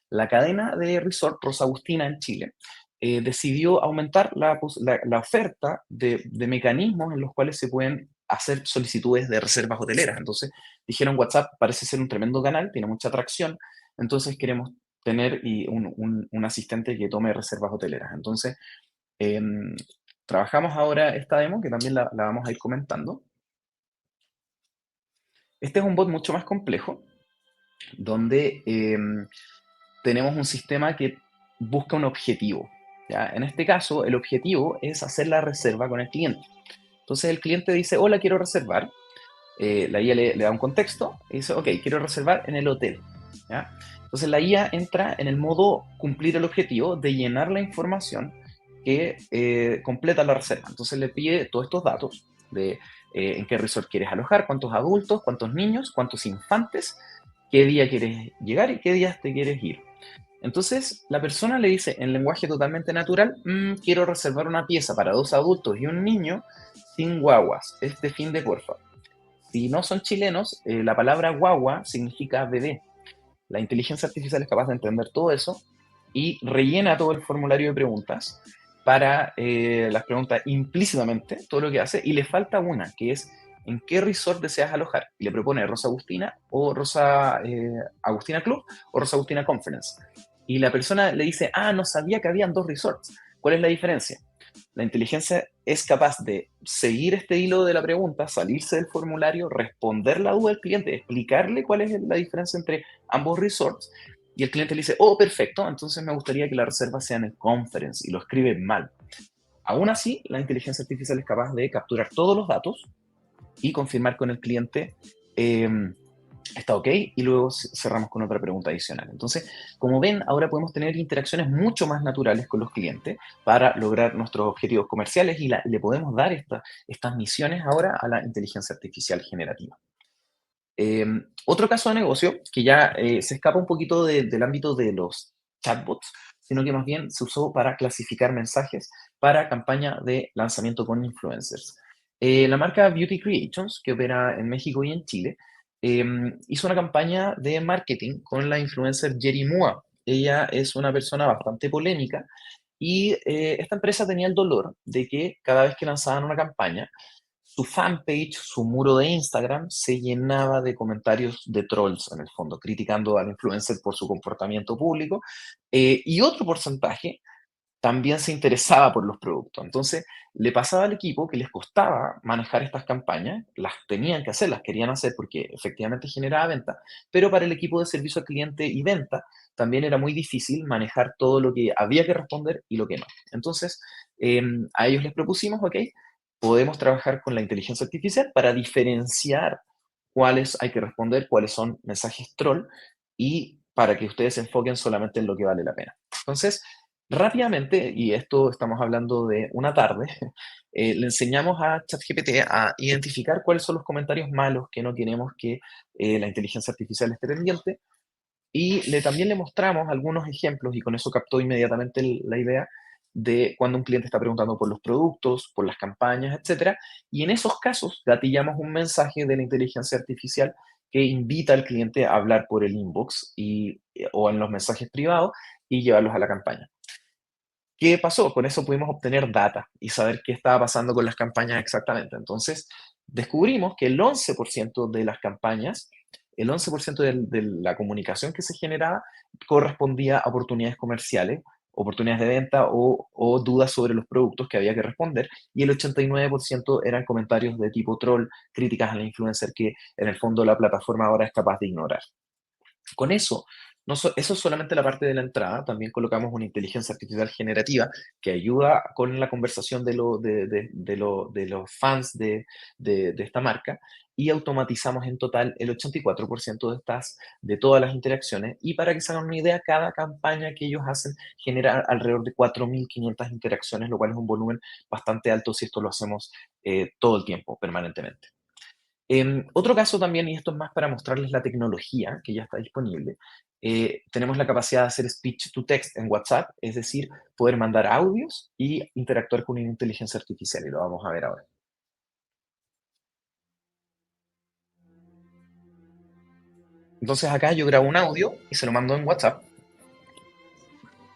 Speaker 2: La cadena de resort Rosa Agustina en Chile decidió aumentar la oferta de mecanismos en los cuales se pueden hacer solicitudes de reservas hoteleras. Entonces dijeron, WhatsApp parece ser un tremendo canal, tiene mucha atracción, entonces queremos tener un asistente que tome reservas hoteleras. Entonces, trabajamos ahora esta demo, que también la vamos a ir comentando. Este es un bot mucho más complejo, donde tenemos un sistema que busca un objetivo. ¿Ya? En este caso, el objetivo es hacer la reserva con el cliente. Entonces el cliente dice, hola, quiero reservar. La IA le da un contexto y dice, ok, quiero reservar en el hotel. ¿Ya? Entonces la IA entra en el modo cumplir el objetivo de llenar la información que completa la reserva. Entonces le pide todos estos datos de en qué resort quieres alojar, cuántos adultos, cuántos niños, cuántos infantes, qué día quieres llegar y qué días te quieres ir. Entonces la persona le dice en lenguaje totalmente natural, quiero reservar una pieza para 2 adultos y un niño sin guaguas, este fin de porfa. Si no son chilenos, la palabra guagua significa bebé. La inteligencia artificial es capaz de entender todo eso y rellena todo el formulario de preguntas para las preguntas implícitamente, todo lo que hace, y le falta una, que es ¿en qué resort deseas alojar? Y le propone Rosa Agustina o Rosa Agustina Club o Rosa Agustina Conference. Y la persona le dice, no sabía que habían 2 resorts. ¿Cuál es la diferencia? La inteligencia es capaz de seguir este hilo de la pregunta, salirse del formulario, responder la duda del cliente, explicarle cuál es la diferencia entre ambos resorts, y el cliente le dice, oh, perfecto, entonces me gustaría que la reserva sea en el conference, y lo escribe mal. Aún así, la inteligencia artificial es capaz de capturar todos los datos y confirmar con el cliente está ok, y luego cerramos con otra pregunta adicional. Entonces, como ven, ahora podemos tener interacciones mucho más naturales con los clientes para lograr nuestros objetivos comerciales y le podemos dar estas misiones ahora a la inteligencia artificial generativa. Otro caso de negocio que ya se escapa un poquito del ámbito de los chatbots, sino que más bien se usó para clasificar mensajes para campaña de lanzamiento con influencers. La marca Beauty Creations, que opera en México y en Chile, hizo una campaña de marketing con la influencer Jerry Mua. Ella es una persona bastante polémica y esta empresa tenía el dolor de que cada vez que lanzaban una campaña, su fanpage, su muro de Instagram, se llenaba de comentarios de trolls, en el fondo, criticando al influencer por su comportamiento público. Y otro porcentaje también se interesaba por los productos. Entonces, le pasaba al equipo que les costaba manejar estas campañas, las tenían que hacer, las querían hacer porque efectivamente generaba venta, pero para el equipo de servicio al cliente y venta también era muy difícil manejar todo lo que había que responder y lo que no. Entonces, a ellos les propusimos, ok, podemos trabajar con la inteligencia artificial para diferenciar cuáles hay que responder, cuáles son mensajes troll y para que ustedes se enfoquen solamente en lo que vale la pena. Entonces, rápidamente, y esto estamos hablando de una tarde, le enseñamos a ChatGPT a identificar cuáles son los comentarios malos que no queremos que la inteligencia artificial esté pendiente y también le mostramos algunos ejemplos y con eso captó inmediatamente la idea de cuando un cliente está preguntando por los productos, por las campañas, etcétera. Y en esos casos gatillamos un mensaje de la inteligencia artificial que invita al cliente a hablar por el inbox o en los mensajes privados y llevarlos a la campaña. ¿Qué pasó? Con eso pudimos obtener data y saber qué estaba pasando con las campañas exactamente. Entonces, descubrimos que el 11% de las campañas, el 11% de la comunicación que se generaba correspondía a oportunidades comerciales, oportunidades de venta o dudas sobre los productos que había que responder, y el 89% eran comentarios de tipo troll, críticas a la influencer que en el fondo la plataforma ahora es capaz de ignorar. Con eso, eso es solamente la parte de la entrada, también colocamos una inteligencia artificial generativa que ayuda con la conversación de los fans de esta marca y automatizamos en total el 84% de todas las interacciones y para que se hagan una idea, cada campaña que ellos hacen genera alrededor de 4.500 interacciones, lo cual es un volumen bastante alto si esto lo hacemos todo el tiempo, permanentemente. Otro caso también, y esto es más para mostrarles la tecnología que ya está disponible, tenemos la capacidad de hacer speech to text en WhatsApp, es decir, poder mandar audios y interactuar con una inteligencia artificial, y lo vamos a ver ahora. Entonces acá yo grabo un audio y se lo mando en WhatsApp.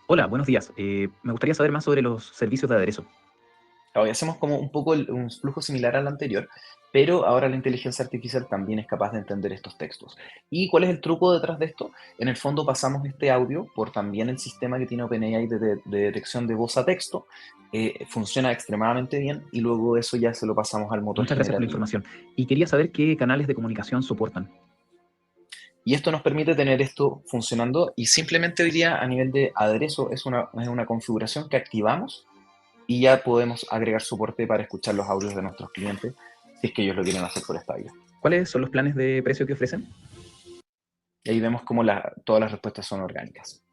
Speaker 3: Hola, buenos días. Me gustaría saber más sobre los servicios de aderezo.
Speaker 2: Hoy hacemos como un poco un flujo similar al anterior, pero ahora la inteligencia artificial también es capaz de entender estos textos. ¿Y cuál es el truco detrás de esto? En el fondo pasamos este audio por también el sistema que tiene OpenAI de detección de voz a texto. Funciona extremadamente bien y luego eso ya se lo pasamos al motor
Speaker 3: Muchas gracias por la
Speaker 2: generativo.
Speaker 3: información. Y quería saber qué canales de comunicación soportan.
Speaker 2: Y esto nos permite tener esto funcionando y simplemente hoy día a nivel de aderezo es una configuración que activamos y ya podemos agregar soporte para escuchar los audios de nuestros clientes si es que ellos lo quieren hacer por esta vía.
Speaker 3: ¿Cuáles son los planes de precio que ofrecen?
Speaker 2: Y ahí vemos cómo todas las respuestas son orgánicas.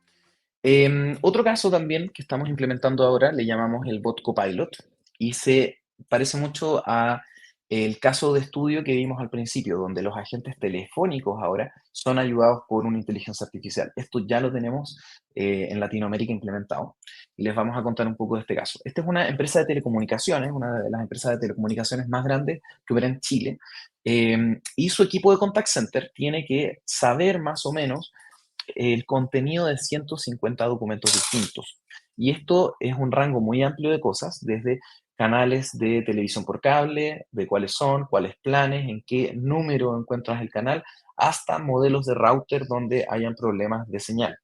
Speaker 2: Otro caso también que estamos implementando ahora le llamamos el bot copilot y se parece mucho a el caso de estudio que vimos al principio, donde los agentes telefónicos ahora son ayudados por una inteligencia artificial. Esto ya lo tenemos en Latinoamérica implementado y les vamos a contar un poco de este caso. Esta es una empresa de telecomunicaciones, una de las empresas de telecomunicaciones más grandes que opera en Chile, y su equipo de contact center tiene que saber más o menos el contenido de 150 documentos distintos. Y esto es un rango muy amplio de cosas, desde canales de televisión por cable, de cuáles son, cuáles planes, en qué número encuentras el canal, hasta modelos de router donde hayan problemas de señal.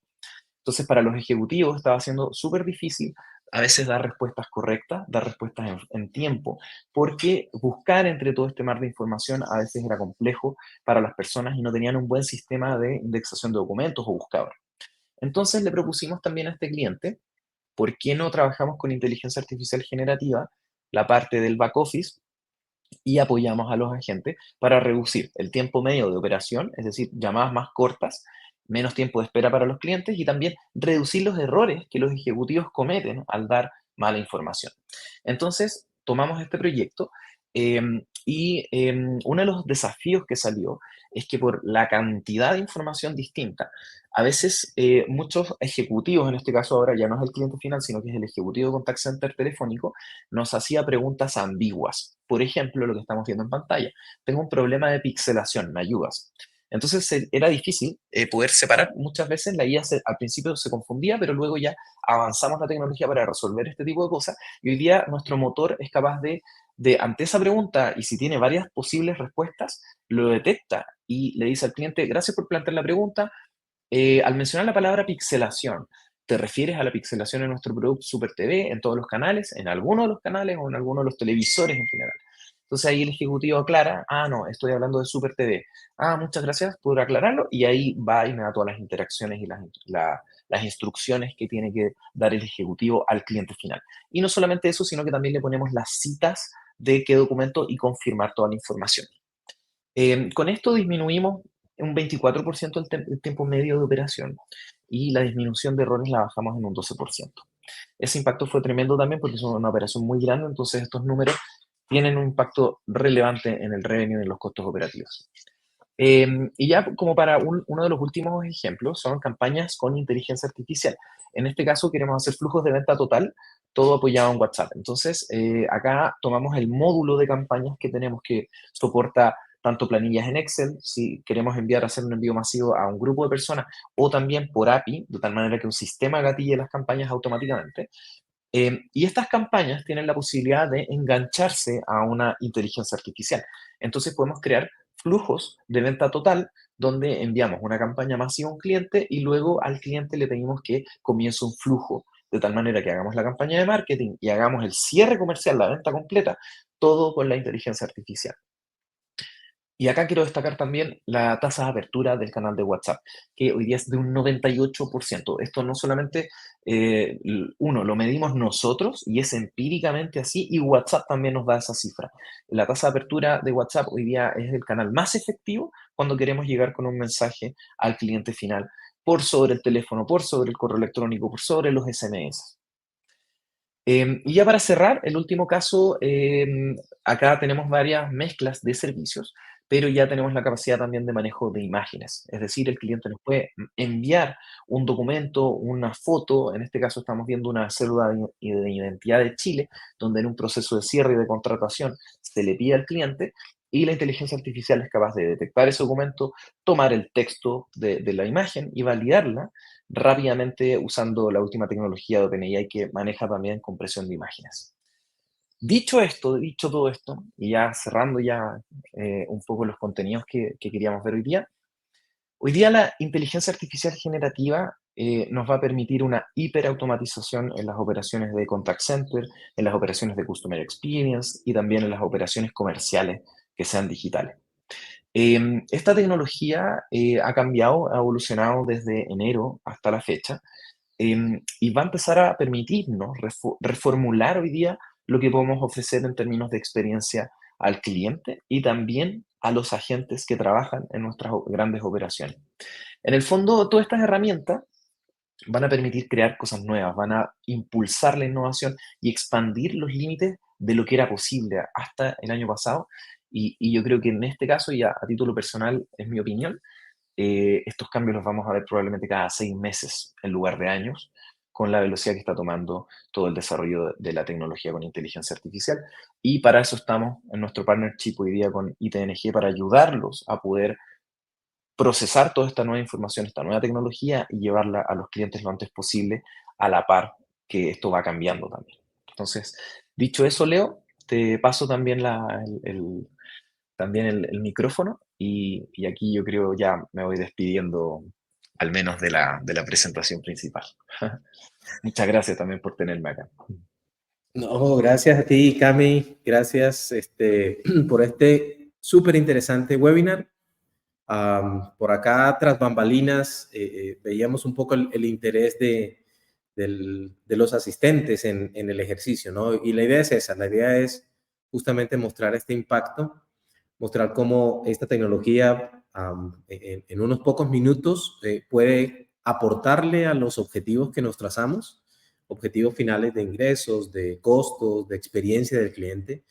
Speaker 2: Entonces, para los ejecutivos estaba siendo súper difícil a veces dar respuestas correctas, dar respuestas en tiempo, porque buscar entre todo este mar de información a veces era complejo para las personas y no tenían un buen sistema de indexación de documentos o buscador. Entonces le propusimos también a este cliente, ¿por qué no trabajamos con inteligencia artificial generativa, la parte del back office, y apoyamos a los agentes para reducir el tiempo medio de operación, es decir, llamadas más cortas, menos tiempo de espera para los clientes y también reducir los errores que los ejecutivos cometen al dar mala información. Entonces, tomamos este proyecto uno de los desafíos que salió es que por la cantidad de información distinta, a veces muchos ejecutivos, en este caso ahora ya no es el cliente final, sino que es el ejecutivo de contact center telefónico, nos hacía preguntas ambiguas. Por ejemplo, lo que estamos viendo en pantalla. Tengo un problema de pixelación, ¿me ayudas? Entonces era difícil poder separar. Muchas veces la IA al principio se confundía, pero luego ya avanzamos la tecnología para resolver este tipo de cosas y hoy día nuestro motor es capaz ante esa pregunta y si tiene varias posibles respuestas, lo detecta y le dice al cliente, gracias por plantear la pregunta. Al mencionar la palabra pixelación, ¿Te refieres a la pixelación en nuestro producto Super TV, en todos los canales, en alguno de los canales o en alguno de los televisores en general? Entonces ahí el ejecutivo aclara, no, estoy hablando de Super TV. Muchas gracias por aclararlo. Y ahí va y me da todas las interacciones y las instrucciones que tiene que dar el ejecutivo al cliente final. Y no solamente eso, sino que también le ponemos las citas de qué documento y confirmar toda la información. Con esto disminuimos un 24% el tiempo medio de operación y la disminución de errores la bajamos en un 12%. Ese impacto fue tremendo también porque es una operación muy grande, entonces estos números tienen un impacto relevante en el revenue y en los costos operativos. Y ya como para uno de los últimos ejemplos son campañas con inteligencia artificial. En este caso queremos hacer flujos de venta total, todo apoyado en WhatsApp. Entonces, acá tomamos el módulo de campañas que tenemos que soporta tanto planillas en Excel, si queremos hacer un envío masivo a un grupo de personas, o también por API, de tal manera que un sistema gatille las campañas automáticamente. Y estas campañas tienen la posibilidad de engancharse a una inteligencia artificial. Entonces podemos crear flujos de venta total donde enviamos una campaña masiva a un cliente y luego al cliente le pedimos que comience un flujo, de tal manera que hagamos la campaña de marketing y hagamos el cierre comercial, la venta completa, todo con la inteligencia artificial. Y acá quiero destacar también la tasa de apertura del canal de WhatsApp, que hoy día es de un 98%. Esto no solamente, lo medimos nosotros y es empíricamente así, y WhatsApp también nos da esa cifra. La tasa de apertura de WhatsApp hoy día es el canal más efectivo cuando queremos llegar con un mensaje al cliente final, por sobre el teléfono, por sobre el correo electrónico, por sobre los SMS. Y ya para cerrar, el último caso, acá tenemos varias mezclas de servicios, pero ya tenemos la capacidad también de manejo de imágenes. Es decir, el cliente nos puede enviar un documento, una foto, en este caso estamos viendo una cédula de identidad de Chile, donde en un proceso de cierre y de contratación se le pide al cliente y la inteligencia artificial es capaz de detectar ese documento, tomar el texto de la imagen y validarla rápidamente usando la última tecnología de OpenAI que maneja también compresión de imágenes. Dicho todo esto, y ya cerrando ya un poco los contenidos que queríamos ver hoy día la inteligencia artificial generativa nos va a permitir una hiperautomatización en las operaciones de contact center, en las operaciones de customer experience y también en las operaciones comerciales que sean digitales. Esta tecnología ha cambiado, ha evolucionado desde enero hasta la fecha, y va a empezar a permitirnos reformular hoy día lo que podemos ofrecer en términos de experiencia al cliente y también a los agentes que trabajan en nuestras grandes operaciones. En el fondo, todas estas herramientas van a permitir crear cosas nuevas, van a impulsar la innovación y expandir los límites de lo que era posible hasta el año pasado. Y yo creo que en este caso, y a título personal, es mi opinión, estos cambios los vamos a ver probablemente cada 6 meses en lugar de años, con la velocidad que está tomando todo el desarrollo de la tecnología con inteligencia artificial. Y para eso estamos en nuestro partnership hoy día con ITNG para ayudarlos a poder procesar toda esta nueva información, esta nueva tecnología y llevarla a los clientes lo antes posible a la par que esto va cambiando también. Entonces, dicho eso, Leo, te paso también el micrófono y aquí yo creo ya me voy despidiendo al menos de la presentación principal. Muchas gracias también por tenerme acá.
Speaker 1: No, gracias a ti, Cami. Gracias por este súper interesante webinar. Por acá, tras bambalinas, veíamos un poco el interés de los asistentes en el ejercicio, ¿no? Y la idea es esa, la idea es justamente mostrar este impacto, mostrar cómo esta tecnología en unos pocos minutos puede aportarle a los objetivos que nos trazamos, objetivos finales de ingresos, de costos, de experiencia del cliente,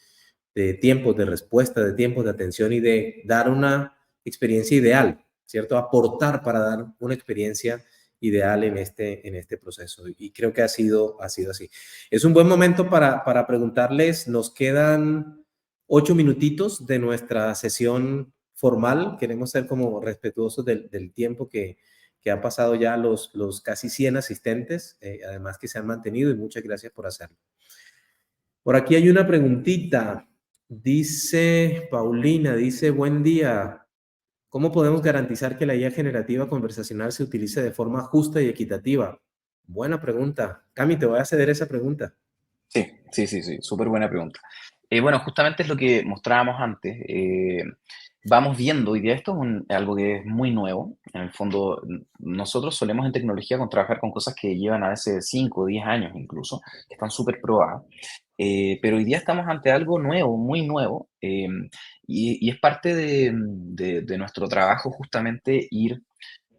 Speaker 1: de tiempos de respuesta, de tiempos de atención y de dar una experiencia ideal, ¿cierto? Aportar para dar una experiencia ideal en este proceso. Y creo que ha sido así. Es un buen momento para preguntarles, nos quedan 8 minutitos de nuestra sesión formal. Queremos ser como respetuosos del tiempo que ha pasado ya los casi 100 asistentes, además que se han mantenido y muchas gracias por hacerlo. Por aquí hay una preguntita. Dice Paulina, buen día. ¿Cómo podemos garantizar que la IA generativa conversacional se utilice de forma justa y equitativa? Buena pregunta. Cami, te voy a ceder esa pregunta.
Speaker 2: Sí, sí, sí, sí, súper buena pregunta. Bueno, justamente es lo que mostrábamos antes. Vamos viendo hoy día esto es algo que es muy nuevo. En el fondo, nosotros solemos en tecnología trabajar con cosas que llevan a veces 5 o 10 años incluso, que están súper probadas. Pero hoy día estamos ante algo nuevo, muy nuevo, y es parte de nuestro trabajo justamente ir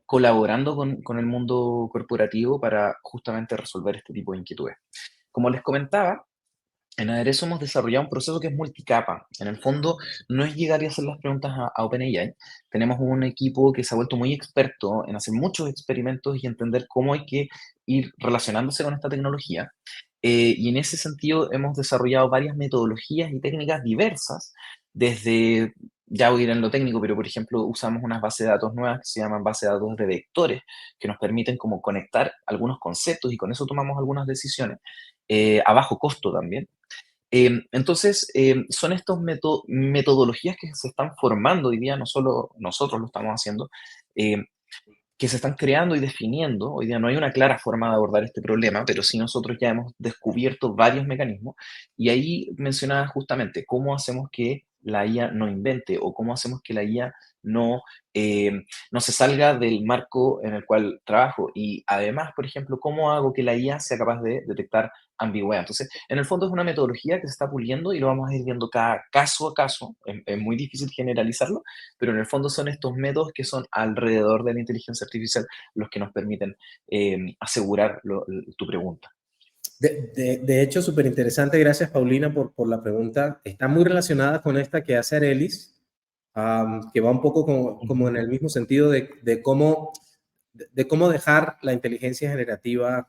Speaker 2: colaborando con el mundo corporativo para justamente resolver este tipo de inquietudes. Como les comentaba, en Aderezo hemos desarrollado un proceso que es multicapa. En el fondo, no es llegar y hacer las preguntas a OpenAI. Tenemos un equipo que se ha vuelto muy experto en hacer muchos experimentos y entender cómo hay que ir relacionándose con esta tecnología. Y en ese sentido hemos desarrollado varias metodologías y técnicas diversas, desde, ya voy a ir en lo técnico, pero por ejemplo usamos unas bases de datos nuevas que se llaman bases de datos de vectores, que nos permiten como conectar algunos conceptos y con eso tomamos algunas decisiones, a bajo costo también. Entonces, son estas metodologías que se están formando hoy día, no solo nosotros lo estamos haciendo, eh, que se están creando y definiendo. Hoy día no hay una clara forma de abordar este problema, pero sí nosotros ya hemos descubierto varios mecanismos y ahí mencionaba justamente cómo hacemos que la IA no invente o cómo hacemos que la IA no, no se salga del marco en el cual trabajo. Y además, por ejemplo, cómo hago que la IA sea capaz de detectar ambigüedad. Entonces, en el fondo es una metodología que se está puliendo y lo vamos a ir viendo cada caso a caso. Es muy difícil generalizarlo, pero en el fondo son estos métodos que son alrededor de la inteligencia artificial los que nos permiten asegurar tu pregunta.
Speaker 1: De hecho, súper interesante. Gracias, Paulina, por la pregunta. Está muy relacionada con esta que hace Arelis, que va un poco como en el mismo sentido de cómo dejar la inteligencia generativa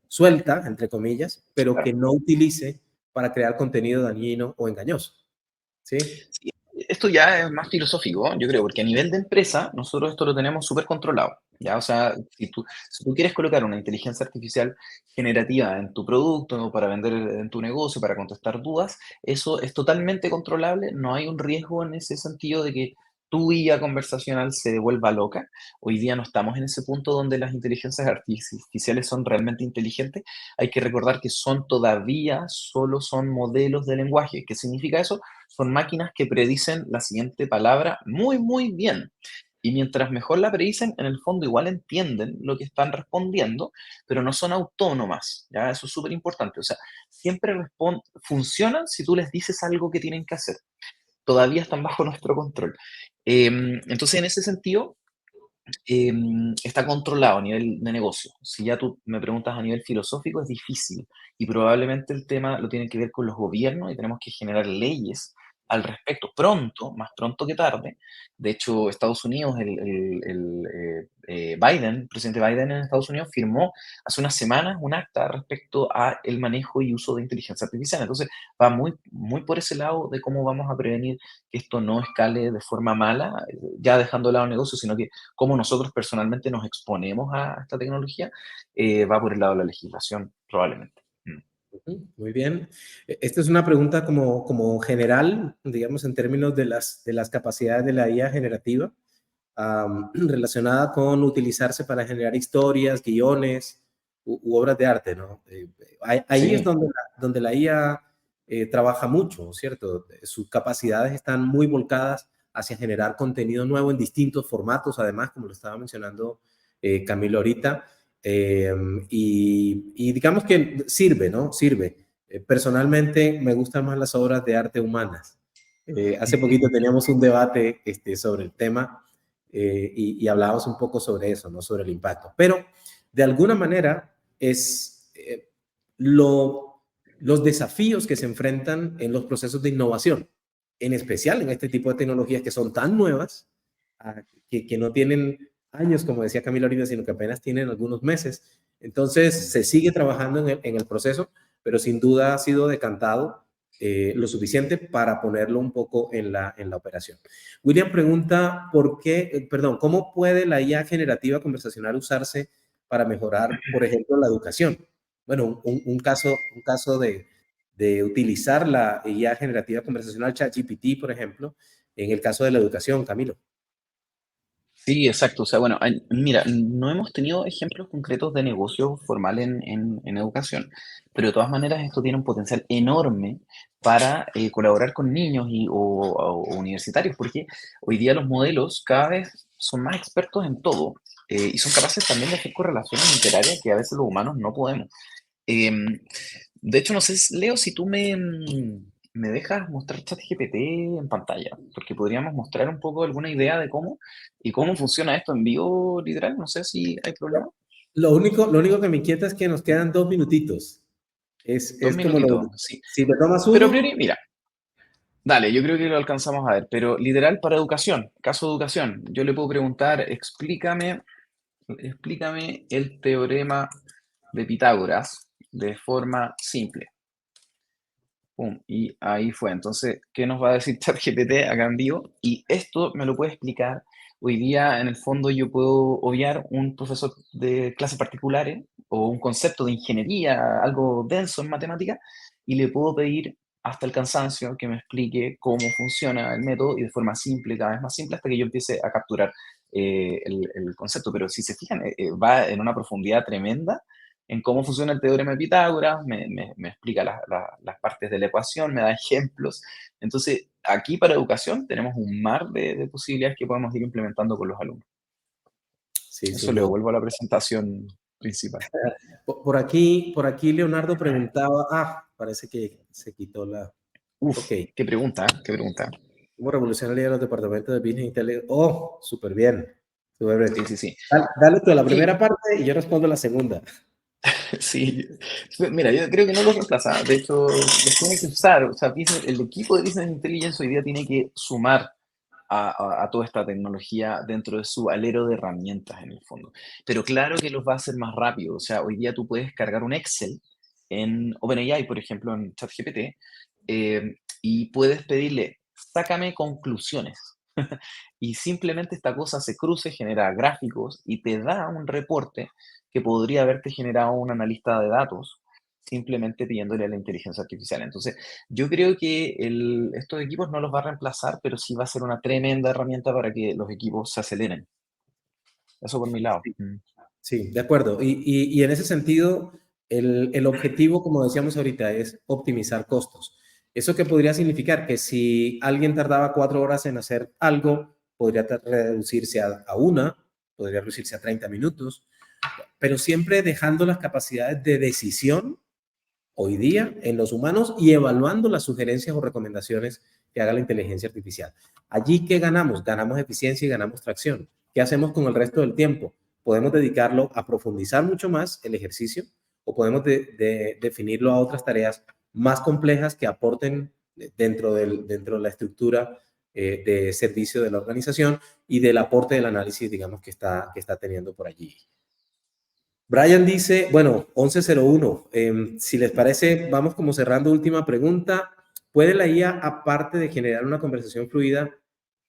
Speaker 1: suelta, entre comillas, pero
Speaker 2: Claro.
Speaker 1: que no utilice para crear contenido dañino o engañoso. ¿Sí?
Speaker 2: Sí, esto ya es más filosófico, yo creo, porque a nivel de empresa nosotros esto lo tenemos súper controlado, ¿ya? O sea, si tú quieres colocar una inteligencia artificial generativa en tu producto, para vender en tu negocio, para contestar dudas, eso es totalmente controlable, no hay un riesgo en ese sentido de que tu IA conversacional se vuelva loca. Hoy día no estamos en ese punto donde las inteligencias artificiales son realmente inteligentes. Hay que recordar que solo son modelos de lenguaje. ¿Qué significa eso? Son máquinas que predicen la siguiente palabra muy, muy bien. Y mientras mejor la predicen, en el fondo igual entienden lo que están respondiendo, pero no son autónomas. ¿Ya? Eso es súper importante. O sea, siempre funcionan si tú les dices algo que tienen que hacer. Todavía están bajo nuestro control. Entonces, en ese sentido, está controlado a nivel de negocio. Si ya tú me preguntas a nivel filosófico, es difícil y probablemente el tema lo tiene que ver con los gobiernos y tenemos que generar leyes al respecto pronto, más pronto que tarde. De hecho, Estados Unidos, Biden, el presidente Biden en Estados Unidos firmó hace unas semanas un acta respecto a el manejo y uso de inteligencia artificial. Entonces, va muy, muy por ese lado de cómo vamos a prevenir que esto no escale de forma mala, ya dejando de lado el negocio, sino que cómo nosotros personalmente nos exponemos a esta tecnología, va por el lado de la legislación, probablemente.
Speaker 1: Muy bien. Esta es una pregunta como general, digamos, en términos de las capacidades de la IA generativa, relacionada con utilizarse para generar historias, guiones u obras de arte, ¿no? Ahí es
Speaker 2: Sí,
Speaker 1: donde la IA trabaja mucho, ¿cierto? Sus capacidades están muy volcadas hacia generar contenido nuevo en distintos formatos, además, como lo estaba mencionando Camilo ahorita. Eh, y digamos que sirve, ¿no? Sirve. Personalmente me gustan más las obras de arte humanas. Hace poquito teníamos un debate sobre el tema y hablábamos un poco sobre eso, ¿no? Sobre el impacto. Pero de alguna manera es los desafíos que se enfrentan en los procesos de innovación, en especial en este tipo de tecnologías que son tan nuevas, que no tienen años, como decía Camilo ahorita, sino que apenas tienen algunos meses. Entonces, se sigue trabajando en el proceso, pero sin duda ha sido decantado lo suficiente para ponerlo un poco en la operación. William pregunta, ¿cómo puede la IA generativa conversacional usarse para mejorar, por ejemplo, la educación? Bueno, un caso de utilizar la IA generativa conversacional ChatGPT, por ejemplo, en el caso de la educación, Camilo.
Speaker 2: Sí, exacto. O sea, bueno, mira, no hemos tenido ejemplos concretos de negocio formal en educación, pero de todas maneras esto tiene un potencial enorme para colaborar con niños o universitarios, porque hoy día los modelos cada vez son más expertos en todo y son capaces también de hacer correlaciones literarias que a veces los humanos no podemos. Em, de hecho, no sé, Leo, si tú me dejas mostrar ChatGPT en pantalla, porque podríamos mostrar un poco alguna idea de cómo y cómo funciona esto en vivo, literal. No sé si hay problema.
Speaker 1: Lo único que me inquieta es que nos quedan 2 minutitos.
Speaker 2: Dos
Speaker 1: Es como
Speaker 2: minutitos, sí.
Speaker 1: si me tomas
Speaker 2: Pero a
Speaker 1: uno,
Speaker 2: priori, mira, dale, yo creo que lo alcanzamos a ver, pero literal para educación, caso de educación, yo le puedo preguntar, explícame el teorema de Pitágoras de forma simple. Pum, y ahí fue. Entonces, ¿qué nos va a decir ChatGPT acá en vivo? Y esto me lo puede explicar. Hoy día, en el fondo, yo puedo obviar un profesor de clases particulares o un concepto de ingeniería, algo denso en matemática, y le puedo pedir hasta el cansancio que me explique cómo funciona el método y de forma simple, cada vez más simple, hasta que yo empiece a capturar el concepto. Pero si se fijan, va en una profundidad tremenda en cómo funciona el teorema de Pitágoras, me explica las partes de la ecuación, me da ejemplos. Entonces, aquí para educación tenemos un mar de posibilidades que podemos ir implementando con los alumnos.
Speaker 1: sí,
Speaker 2: Eso
Speaker 1: sin
Speaker 2: le
Speaker 1: duda.
Speaker 2: vuelvo a la presentación principal.
Speaker 1: Por aquí Leonardo preguntaba, parece que se quitó
Speaker 2: Uf,
Speaker 1: ok,
Speaker 2: qué pregunta, qué pregunta.
Speaker 1: ¿cómo revolucionaría los departamentos de Business Intelligence? Oh, súper bien, súper bien.
Speaker 2: Sí, sí, sí.
Speaker 1: Dale tú a la
Speaker 2: Sí,
Speaker 1: primera parte y yo respondo la segunda.
Speaker 2: sí. Mira, yo creo que no los reemplaza. De hecho, los tiene que usar. O sea, el equipo de Business Intelligence hoy día tiene que sumar a toda esta tecnología dentro de su alero de herramientas en el fondo. Pero claro que los va a hacer más rápido. O sea, hoy día tú puedes cargar un Excel en OpenAI, por ejemplo, en ChatGPT, y puedes pedirle, sácame conclusiones. Y simplemente esta cosa se cruce, genera gráficos y te da un reporte que podría haberte generado un analista de datos simplemente pidiéndole a la inteligencia artificial. Entonces, yo creo que estos equipos no los va a reemplazar, pero sí va a ser una tremenda herramienta para que los equipos se aceleren. Eso por mi lado. Mm.
Speaker 1: Sí, de acuerdo. Y en ese sentido, el objetivo, como decíamos ahorita, es optimizar costos. ¿Eso qué podría significar? Que si alguien tardaba 4 horas en hacer algo, podría reducirse a una, podría reducirse a 30 minutos, pero siempre dejando las capacidades de decisión hoy día en los humanos y evaluando las sugerencias o recomendaciones que haga la inteligencia artificial. Allí, ¿qué ganamos? Ganamos eficiencia y ganamos tracción. ¿Qué hacemos con el resto del tiempo? Podemos dedicarlo a profundizar mucho más el ejercicio o podemos definirlo a otras tareas más complejas que aporten dentro de la estructura de servicio de la organización y del aporte del análisis, digamos, que está teniendo por allí. Brian dice, bueno, 11:01. Si les parece, vamos como cerrando última pregunta. ¿Puede la IA, aparte de generar una conversación fluida,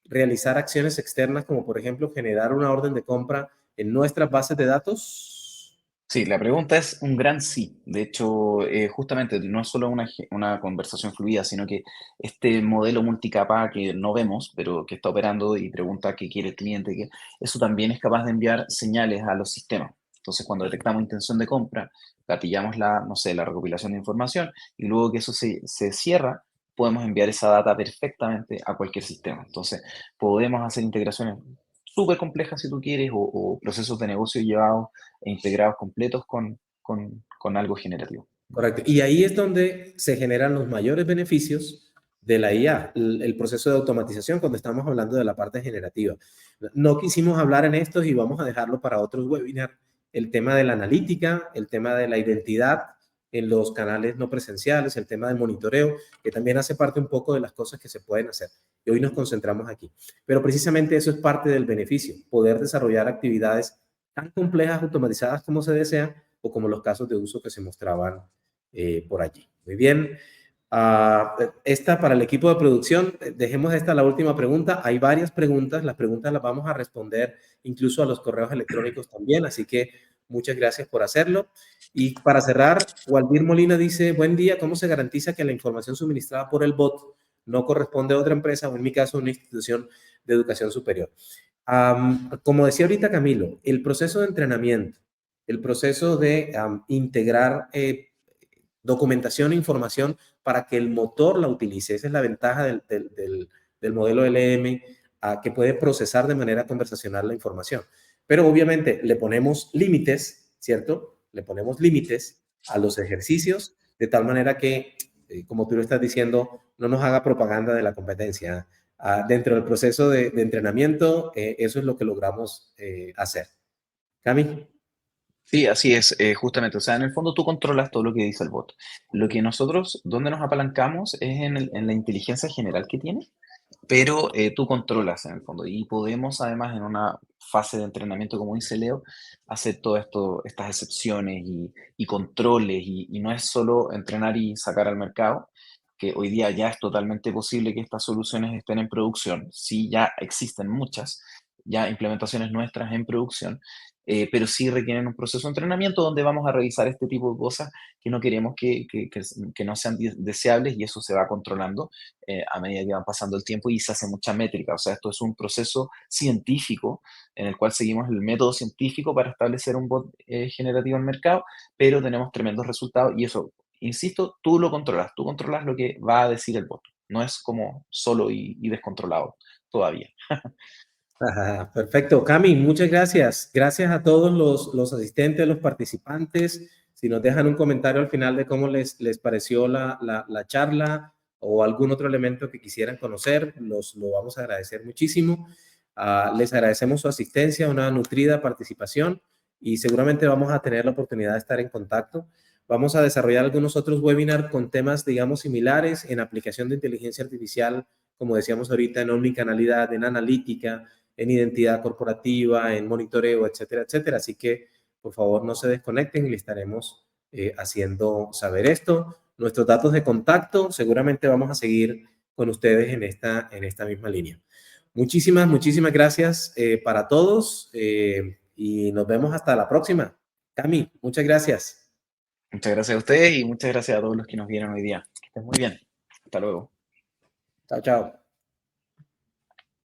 Speaker 1: realizar acciones externas como, por ejemplo, generar una orden de compra en nuestras bases de datos?
Speaker 2: Sí, la pregunta es un gran sí. De hecho, justamente no es solo una conversación fluida, sino que este modelo multicapa que no vemos, pero que está operando y pregunta qué quiere el cliente, eso también es capaz de enviar señales a los sistemas. Entonces, cuando detectamos intención de compra, gatillamos no sé, la recopilación de información y luego que eso se cierra, podemos enviar esa data perfectamente a cualquier sistema. Entonces, podemos hacer integraciones súper complejas si tú quieres o procesos de negocio llevados e integrados completos con algo generativo.
Speaker 1: Correcto. Y ahí es donde se generan los mayores beneficios de la IA, el proceso de automatización, cuando estamos hablando de la parte generativa. No quisimos hablar en estos y vamos a dejarlo para otros webinars. El tema de la analítica, el tema de la identidad en los canales no presenciales, el tema del monitoreo, que también hace parte un poco de las cosas que se pueden hacer. Y hoy nos concentramos aquí. Pero precisamente eso es parte del beneficio, poder desarrollar actividades tan complejas, automatizadas como se desea, o como los casos de uso que se mostraban por allí. Muy bien. Esta para el equipo de producción, dejemos esta la última pregunta. Hay varias preguntas, las preguntas las vamos a responder incluso a los correos electrónicos también, así que muchas gracias por hacerlo. Y para cerrar, Waldir Molina dice, buen día, ¿cómo se garantiza que la información suministrada por el bot no corresponde a otra empresa o en mi caso una institución de educación superior? Como decía ahorita Camilo, el proceso de entrenamiento, el proceso de integrar documentación e información para que el motor la utilice. Esa es la ventaja del modelo LM, que puede procesar de manera conversacional la información. Pero obviamente le ponemos límites, ¿cierto? Le ponemos límites a los ejercicios de tal manera que, como tú lo estás diciendo, no nos haga propaganda de la competencia. Dentro del proceso de entrenamiento, eso es lo que logramos hacer. Cami.
Speaker 2: Sí, así es, justamente. O sea, en el fondo tú controlas todo lo que dice el bot. Lo que nosotros, donde nos apalancamos es en la inteligencia general que tiene, pero tú controlas en el fondo. Y podemos, además, en una fase de entrenamiento, como dice Leo, hacer todo esto, estas excepciones y controles. Y no es solo entrenar y sacar al mercado, que hoy día ya es totalmente posible que estas soluciones estén en producción. Sí, ya existen muchas, ya implementaciones nuestras en producción, pero sí requieren un proceso de entrenamiento donde vamos a revisar este tipo de cosas que no queremos que no sean deseables, y eso se va controlando a medida que van pasando el tiempo y se hace mucha métrica. O sea, esto es un proceso científico en el cual seguimos el método científico para establecer un bot generativo en el mercado, pero tenemos tremendos resultados y eso, insisto, tú controlas lo que va a decir el bot. No es como solo y descontrolado todavía.
Speaker 1: Ajá, perfecto. Cami, muchas gracias. Gracias a todos los asistentes, los participantes. Si nos dejan un comentario al final de cómo les pareció la charla o algún otro elemento que quisieran conocer, lo vamos a agradecer muchísimo. Les agradecemos su asistencia, una nutrida participación y seguramente vamos a tener la oportunidad de estar en contacto. Vamos a desarrollar algunos otros webinars con temas, digamos, similares en aplicación de inteligencia artificial, como decíamos ahorita, en omnicanalidad, en analítica, en identidad corporativa, en monitoreo, etcétera, etcétera. Así que, por favor, no se desconecten y le estaremos haciendo saber esto. Nuestros datos de contacto, seguramente vamos a seguir con ustedes en esta misma línea. Muchísimas gracias para todos y nos vemos hasta la próxima. Cami, muchas gracias.
Speaker 2: Muchas gracias a ustedes y muchas gracias a todos los que nos vieron hoy día. Que estén muy bien. Hasta luego.
Speaker 1: Chao, chao.